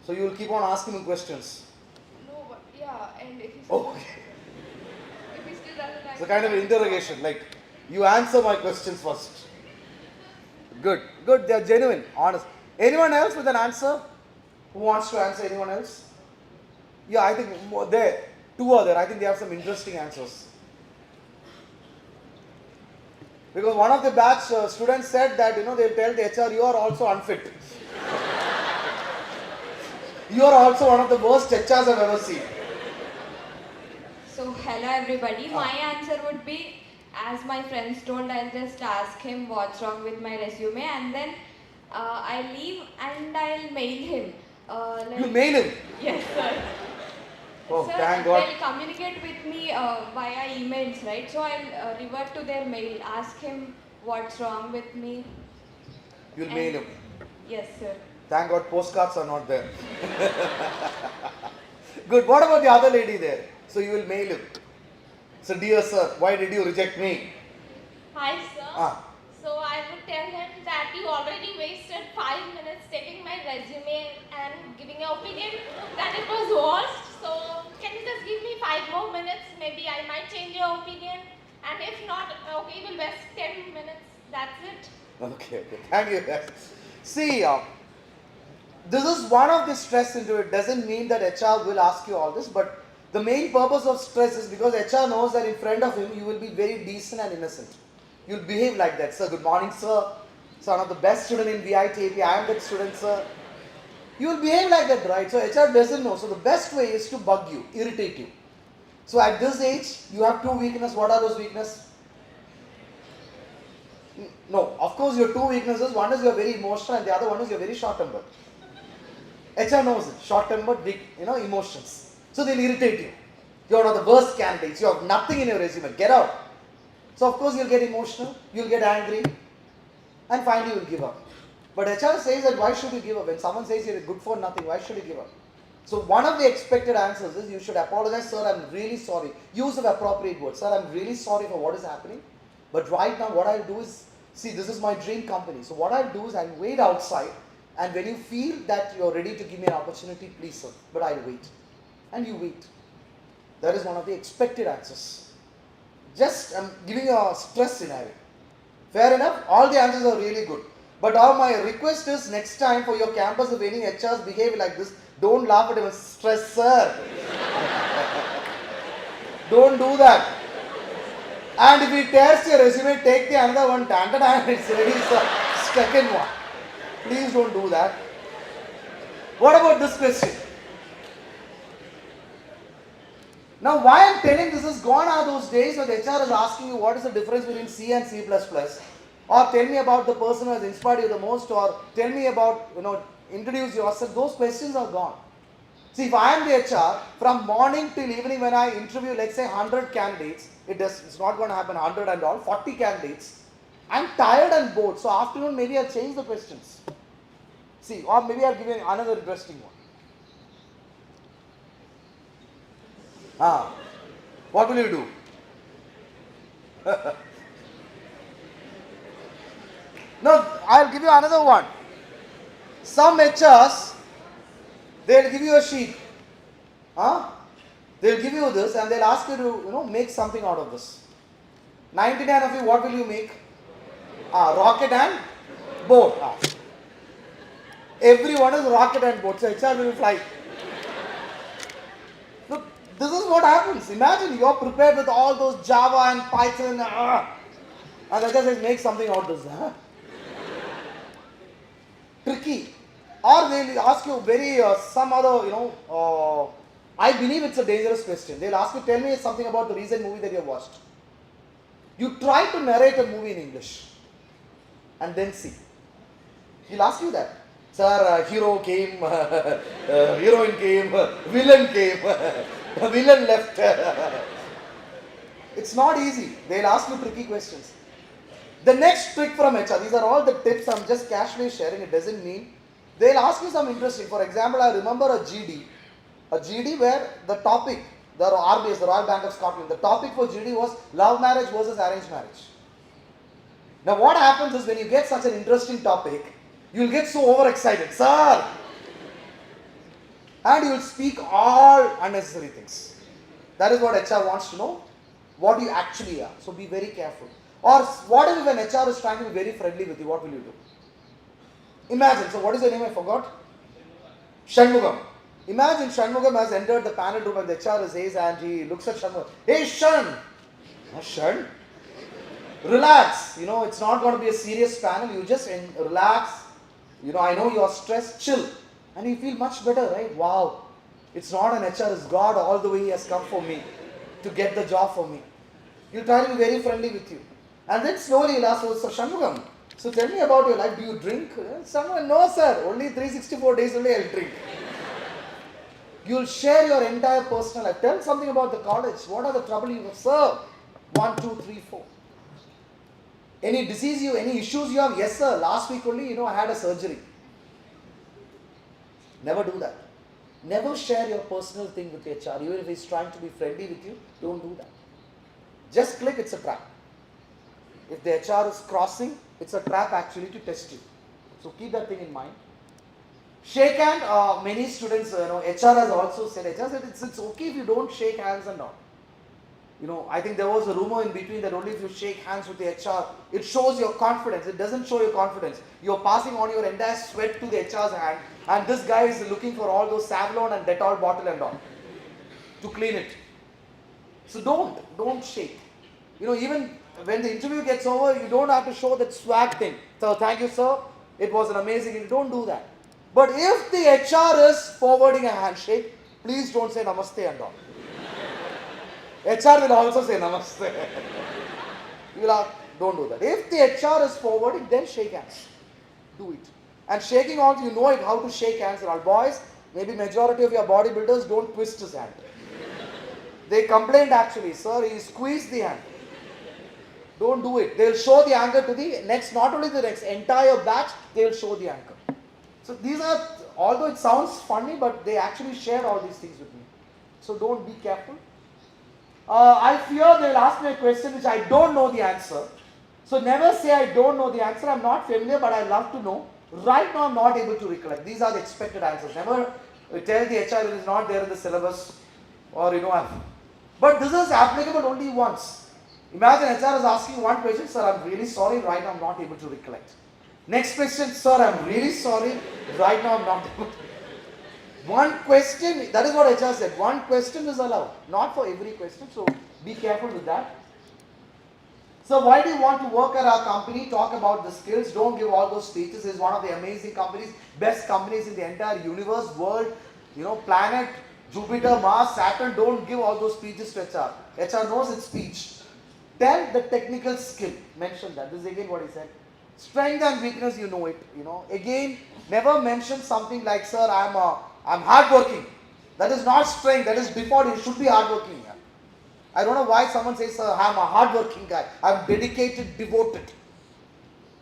So you will keep on asking him questions. No, but yeah, and if he still, Okay. if he still doesn't like It's a kind of interrogation, like you answer my questions first. Good, good, they are genuine, honest. Anyone else with an answer? Who wants to answer? Anyone else? Yeah, I think there, 2 are there. I think they have some interesting answers. Because one of the batch students said that, they'll tell the HR, you are also unfit. You are also one of the worst HRs I've ever seen. So, hello everybody. My answer would be, as my friends told, I'll just ask him what's wrong with my resume, and then I'll leave and I'll mail him. You mail him? Yes, sir. Oh, Sir, thank God. they'll communicate with me via emails, right? So I'll revert to their mail, ask him what's wrong with me. You'll mail him. Yes, sir. Thank God postcards are not there. Good. What about the other lady there? So you will mail him. So, dear sir, why did you reject me? Hi sir. So I would tell him that you already wasted 5 minutes taking my resume and giving your opinion that it was worst. So can you just give me 5 more minutes? Maybe I might change your opinion. And if not, okay, we'll waste 10 minutes. That's it. Okay. Thank you, guys. See, this is one of the stress into it. Doesn't mean that HR will ask you all this, but the main purpose of stress is because HR knows that in front of him you will be very decent and innocent. You'll behave like that. Sir, good morning, sir. Son of the best student in VITAP. I am that student, sir. You will behave like that, right? So HR doesn't know. So the best way is to bug you, irritate you. So at this age, you have two weaknesses. What are those weaknesses? No, of course your two weaknesses. One is you're very emotional and the other one is you're very short-tempered. HR knows it. Short-tempered, big, emotions. So they'll irritate you. You're one of the worst candidates. You have nothing in your resume. Get out. So of course you'll get emotional, you'll get angry, and finally you'll give up. But HR says that why should you give up? When someone says you're good for nothing, why should you give up? So one of the expected answers is you should apologize, sir, I'm really sorry. Use of appropriate words. Sir, I'm really sorry for what is happening. But right now what I'll do is, see, this is my dream company. So what I'll do is I'll wait outside, and when you feel that you're ready to give me an opportunity, please sir, but I'll wait. And you wait. That is one of the expected answers. Just I'm giving you a stress scenario. Fair enough? All the answers are really good. But now my request is next time for your campus, if any HRs behave like this, don't laugh at him as stress, sir. Don't do that. And if he tears your resume, take the another one, and it's ready, sir. Second one. Please don't do that. What about this question? Now why I am telling this is gone are those days when HR is asking you what is the difference between C and C++, or tell me about the person who has inspired you the most, or tell me about, introduce yourself. Those questions are gone. See, if I am the HR, from morning till evening when I interview, let's say 100 candidates, it's not going to happen 100 and all, 40 candidates, I'm tired and bored. So afternoon maybe I'll change the questions. See, or maybe I'll give you another interesting one. What will you do? No, I'll give you another one. Some HRs, they'll give you a sheet. They'll give you this and they'll ask you to, make something out of this. 99 of you, what will you make? Rocket and boat. Everyone is rocket and boat. So HR will fly. Look, this is what happens. Imagine you're prepared with all those Java and Python and HR says make something out of this. Tricky. Or they'll ask you some other, I believe it's a dangerous question. They'll ask you, tell me something about the recent movie that you have watched. You try to narrate a movie in English and then see. He'll ask you that. Sir, hero came, heroine came, villain came, villain left. It's not easy. They'll ask you tricky questions. The next trick from HR, these are all the tips I'm just casually sharing, it doesn't mean. They'll ask you some interesting. For example, I remember a GD where the topic, the RBS, the Royal Bank of Scotland, the topic for GD was love marriage versus arranged marriage. Now what happens is when you get such an interesting topic, you'll get so overexcited, sir, and you'll speak all unnecessary things. That is what HR wants to know, what you actually are. So be very careful. Or what if an HR is trying to be very friendly with you, what will you do? Imagine, so what is your name, I forgot? Shanmugam. Imagine Shanmugam has entered the panel room and the HR says, and he looks at Shanmugam, hey Shan! Shan? Relax, it's not going to be a serious panel, you just relax, I know you are stressed, chill. And you feel much better, right? Wow, it's not an HR, it's God all the way he has come for me to get the job for me. He'll try to be very friendly with you. And then slowly he'll ask, so Shanmugam, so tell me about your life, do you drink? Someone, no sir, only 364 days only I'll drink. You'll share your entire personal life. Tell something about the college. What are the trouble you have served? 1, 2, 3, 4. Any disease any issues you have? Yes sir, last week only, I had a surgery. Never do that. Never share your personal thing with HR. Even if he's trying to be friendly with you, don't do that. Just click, it's a trap. If the HR is crossing, it's a trap actually to test you. So keep that thing in mind. Shake hand, many students, HR has also said, HR said it's okay if you don't shake hands and all. I think there was a rumor in between that only if you shake hands with the HR, it shows your confidence. It doesn't show your confidence. You're passing on your entire sweat to the HR's hand, and this guy is looking for all those Savlon and Dettol bottle and all to clean it. So don't shake. Even when the interview gets over, you don't have to show that swag thing. So thank you, sir. It was an amazing interview. Don't do that. But if the HR is forwarding a handshake, please don't say namaste and all. HR will also say namaste. Don't do that. If the HR is forwarding, then shake hands. Do it. And shaking hands, you know it, how to shake hands and all. Boys, maybe majority of your bodybuilders don't twist his hand. They complained actually, sir, he squeezed the hand. Don't do it. They'll show the anchor to the next, not only the next, entire batch, they'll show the anchor. So these are, although it sounds funny, but they actually shared all these things with me. So don't, be careful. I fear they'll ask me a question which I don't know the answer. So never say I don't know the answer, I'm not familiar, but I love to know. Right now I'm not able to recollect. These are the expected answers. Never tell the HR it is not there in the syllabus or But this is applicable only once. Imagine HR is asking one question, sir, I'm really sorry, right now I'm not able to recollect. Next question, sir, I'm really sorry, right now I'm not able to. One question, that is what HR said, one question is allowed, not for every question, so be careful with that. So why do you want to work at our company? Talk about the skills, don't give all those speeches. It's one of the amazing companies, best companies in the entire universe, world, planet, Jupiter, Mars, Saturn. Don't give all those speeches to HR. HR knows its speech. Tell the technical skill, mention that. This is again what he said. Strength and weakness, you know it. Again, never mention something like, sir, I'm hardworking. That is not strength, that is default. You should be hardworking. I don't know why someone says, sir, I'm a hardworking guy. I'm dedicated, devoted.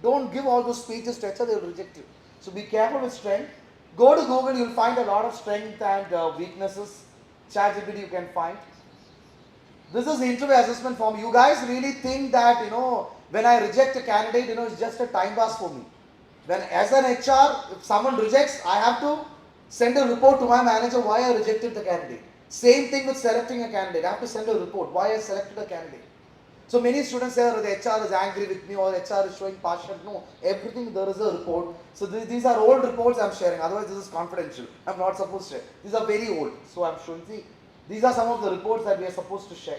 Don't give all those speeches to HR, they will reject you. So be careful with strength. Go to Google, you'll find a lot of strength and weaknesses. ChatGPT you can find. This is the interview assessment form. You guys really think that, when I reject a candidate, it's just a time pass for me. When as an HR, if someone rejects, I have to send a report to my manager why I rejected the candidate. Same thing with selecting a candidate. I have to send a report why I selected a candidate. So many students say the HR is angry with me or HR is showing partial. No, everything there is a report. So these are old reports I'm sharing. Otherwise this is confidential. I'm not supposed to share. These are very old. So I'm showing. See, these are some of the reports that we are supposed to share.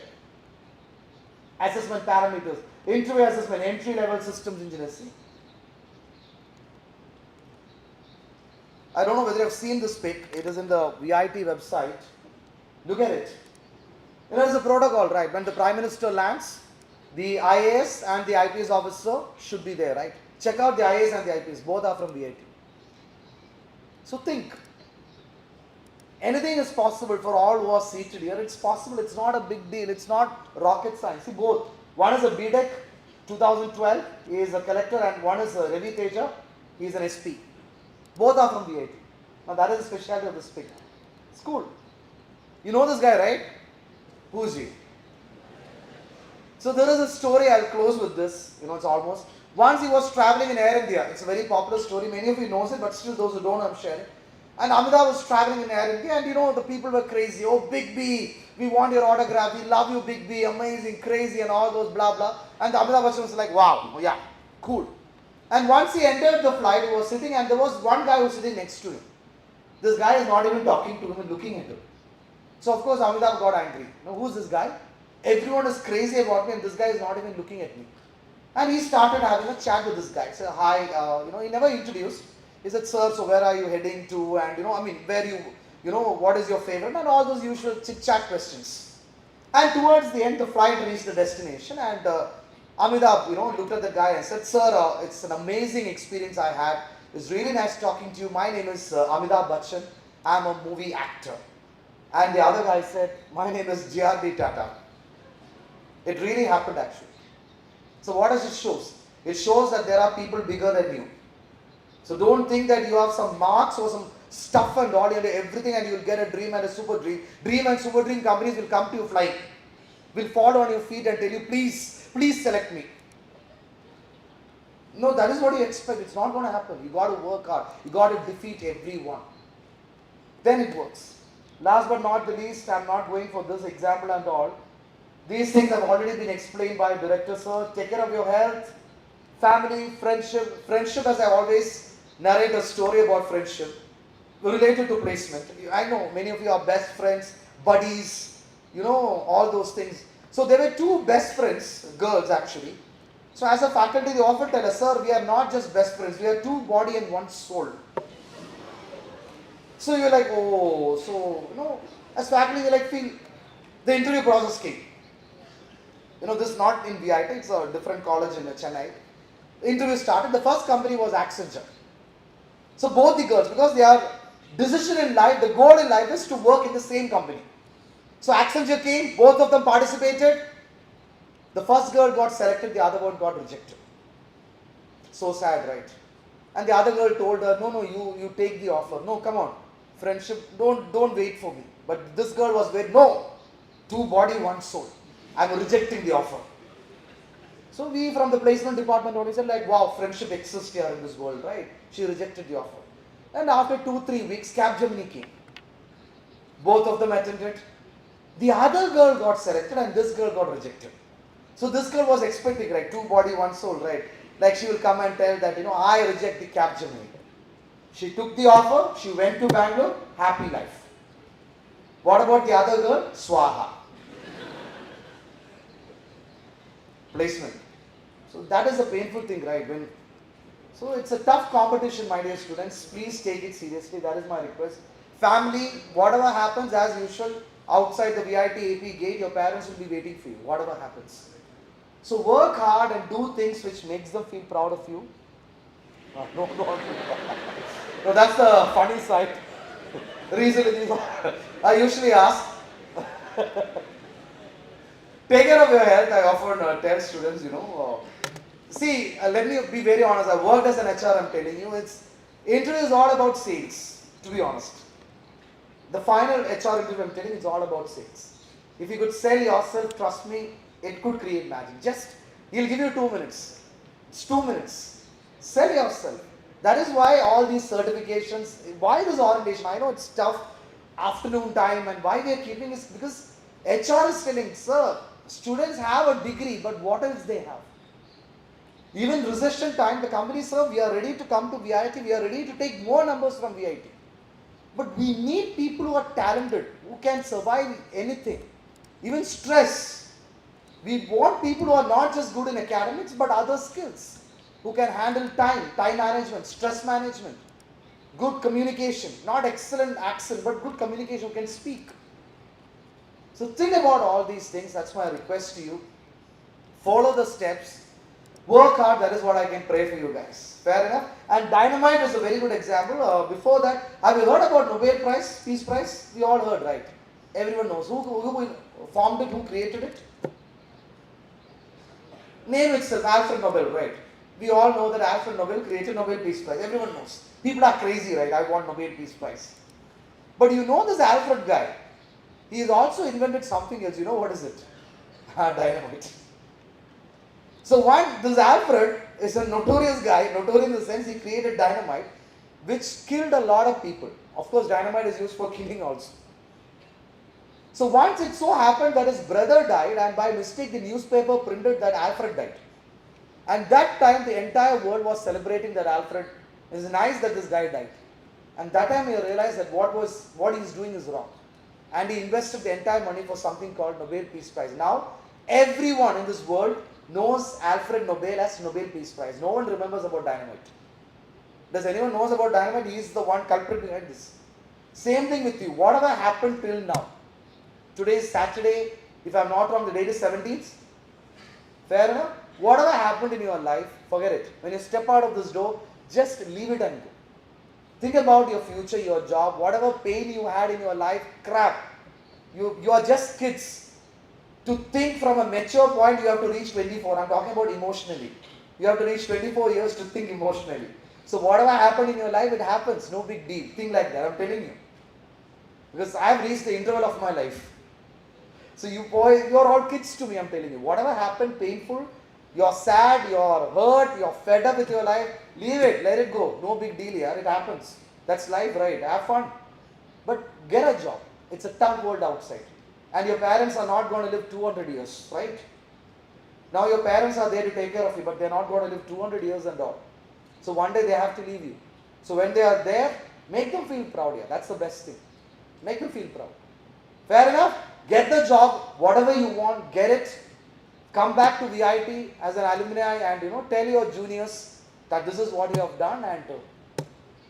Assessment parameters. Interview assessment. Entry level systems engineers. See. I don't know whether you have seen this pic. It is in the VIT website. Look at it. It's a protocol, right? When the Prime Minister lands, the IAS and the IPS officer should be there, right? Check out the IAS and the IPS. Both are from VIT. So think. Anything is possible for all who are seated here. It's possible. It's not a big deal. It's not rocket science. See, both. One is a BTech 2012. He is a collector, and one is a Ravi Teja. He is an SP. Both are from VIT. Now that is the specialty of this pic. It's cool. You know this guy, right? Who is he? So there is a story, I'll close with this, it's almost. Once he was traveling in Air India. It's a very popular story. Many of you knows it, but still those who don't, I'm sharing. And Amitabh was traveling in Air India, and the people were crazy. Oh, Big B, we want your autograph. We love you, Big B, amazing, crazy, and all those blah, blah. And Amitabh Bachchan was like, wow, yeah, cool. And once he entered the flight, he was sitting, and there was one guy who was sitting next to him. This guy is not even talking to him and looking at him. So of course Amitabh got angry. Now who's this guy? Everyone is crazy about me and this guy is not even looking at me. And he started having a chat with this guy. He said, hi, he never introduced. He said, sir, so where are you heading to? And where what is your favorite? And all those usual chit-chat questions. And towards the end, the flight reached the destination and Amitabh, looked at the guy and said, sir, it's an amazing experience I had. It's really nice talking to you. My name is Amitabh Bachchan. I'm a movie actor. And the other guy said, my name is GRD Tata. It really happened actually. So what does it show? It shows that there are people bigger than you. So don't think that you have some marks or some stuff and all, everything and you will get a dream and a super dream. Dream and super dream companies will come to you flying. Will fall on your feet and tell you, please select me. No, that is what you expect. It's not going to happen. You got to work hard. You got to defeat everyone. Then it works. Last but not the least, I'm not going for this example and all. These things have already been explained by Director Sir. Take care of your health, family, friendship. Friendship, as I always narrate a story about friendship related to placement. I know many of you are best friends, buddies, all those things. So there were two best friends, girls actually. So as a faculty, they often tell us, sir, we are not just best friends, we are two body and one soul. So you're like, oh, so, as faculty, we feel the interview process came. This is not in VIT, it's a different college in Chennai. The interview started, the first company was Accenture. So both the girls, because their decision in life, the goal in life is to work in the same company. So Accenture came, both of them participated. The first girl got selected, the other one got rejected. So sad, right? And the other girl told her, no, you take the offer. No, come on. Friendship, don't wait for me. But this girl was very, no, two body, one soul. I'm rejecting the offer. So we from the placement department only said like, wow, friendship exists here in this world, right? She rejected the offer. And after 2-3 weeks, Capgemini came. Both of them attended. The other girl got selected and this girl got rejected. So this girl was expecting, right, two body, one soul, right? Like she will come and tell that, I reject the Capgemini. She took the offer, she went to Bangalore, happy life. What about the other girl? Swaha. Placement. So that is a painful thing, right? So it's a tough competition, my dear students. Please take it seriously. That is my request. Family, whatever happens, as usual, outside the VIT AP gate, your parents will be waiting for you, whatever happens. So work hard and do things which makes them feel proud of you. No, that's the funny side. Recently, I usually ask, take care of your health. I often tell students, see, let me be very honest. I worked as an HR, I'm telling you. Interview is all about sales, to be honest. The final HR interview, I'm telling you, is all about sales. If you could sell yourself, trust me, it could create magic. He'll give you 2 minutes. It's 2 minutes. Sell yourself. That is why all these certifications, why this orientation, I know it's tough, afternoon time, and why we are keeping this, because HR is telling, sir, students have a degree, but what else they have? Even recession time, the company, sir, we are ready to come to VIT, we are ready to take more numbers from VIT. But we need people who are talented, who can survive anything, even stress. We want people who are not just good in academics, but other skills, who can handle time management, stress management, good communication, not excellent accent, but good communication, who can speak. So think about all these things, that's my request to you. Follow the steps, work hard, that is what I can pray for you guys. Fair enough? And dynamite is a very good example. Before that, have you heard about Nobel Prize, Peace Prize? We all heard, right? Everyone knows. Who formed it, who created it? Name itself, Alfred Nobel, right? We all know that Alfred Nobel created Nobel Peace Prize. Everyone knows. People are crazy, right? I want Nobel Peace Prize. But you know this Alfred guy, he has also invented something else. You know what is it? Dynamite. So this Alfred is a notorious guy, notorious in the sense he created dynamite, which killed a lot of people. Of course, dynamite is used for killing also. So once it so happened that his brother died, and by mistake the newspaper printed that Alfred died. And that time the entire world was celebrating that Alfred, it's nice that this guy died. And that time he realized that what he is doing is wrong. And he invested the entire money for something called Nobel Peace Prize. Now, everyone in this world knows Alfred Nobel as Nobel Peace Prize. No one remembers about dynamite. Does anyone knows about dynamite? He is the one culprit behind this. Same thing with you. Whatever happened till now. Today is Saturday. If I am not wrong, the date is 17th. Fair enough? Whatever happened in your life, forget it. When you step out of this door, just leave it and go. Think about your future, your job, whatever pain you had in your life, crap. You are just kids. To think from a mature point, you have to reach 24. I'm talking about emotionally. You have to reach 24 years to think emotionally. So whatever happened in your life, it happens. No big deal. Think like that. I'm telling you. Because I have reached the interval of my life. So you are all kids to me, I'm telling you. Whatever happened, painful, you're sad, you're hurt, you're fed up with your life, leave it, let it go. No big deal here, it happens. That's life, right? Have fun. But get a job. It's a tough world outside. and your parents are not going to live 200 years, right? Now your parents are there to take care of you, but they're not going to live 200 years and all. So one day they have to leave you. So when they are there, make them feel proud. Yeah, that's the best thing. Make them feel proud. Fair enough? Get the job, whatever you want, get it. Come back to VIT as an alumni and tell your juniors that this is what you have done, and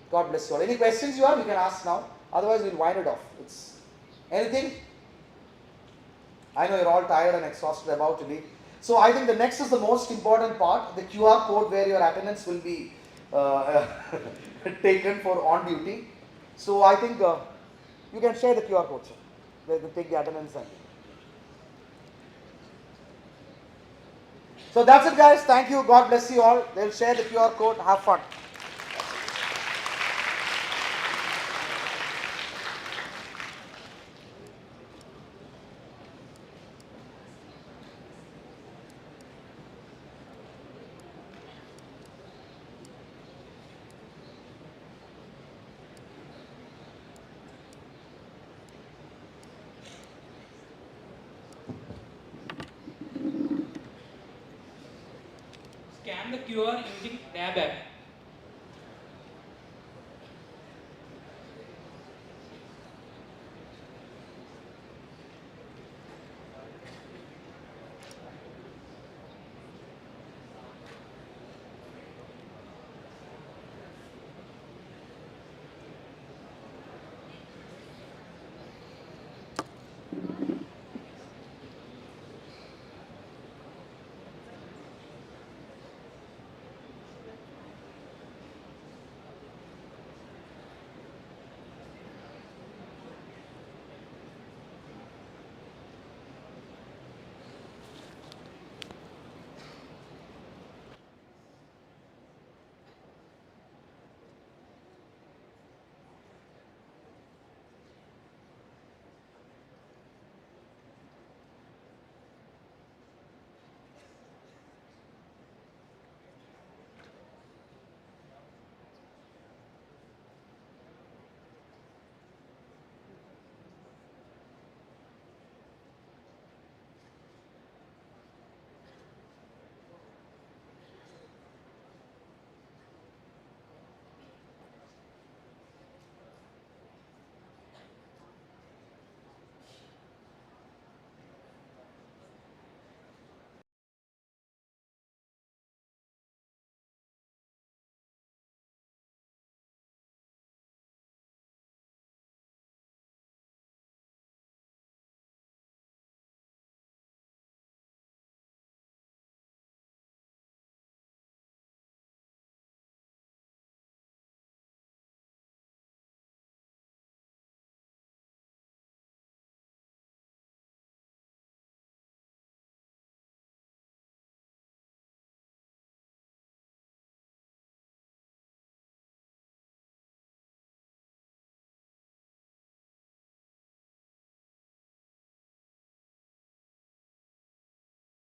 God bless you all. Any questions you have, you can ask now. Otherwise, we'll wind it off. Anything? I know you're all tired and exhausted, about to leave. So I think the next is the most important part, the QR code where your attendance will be taken for on duty. So I think you can share the QR code, sir. They take the attendance and. So that's it, guys. Thank you. God bless you all. They'll share the QR code. Have fun. Scan the QR using Tab app.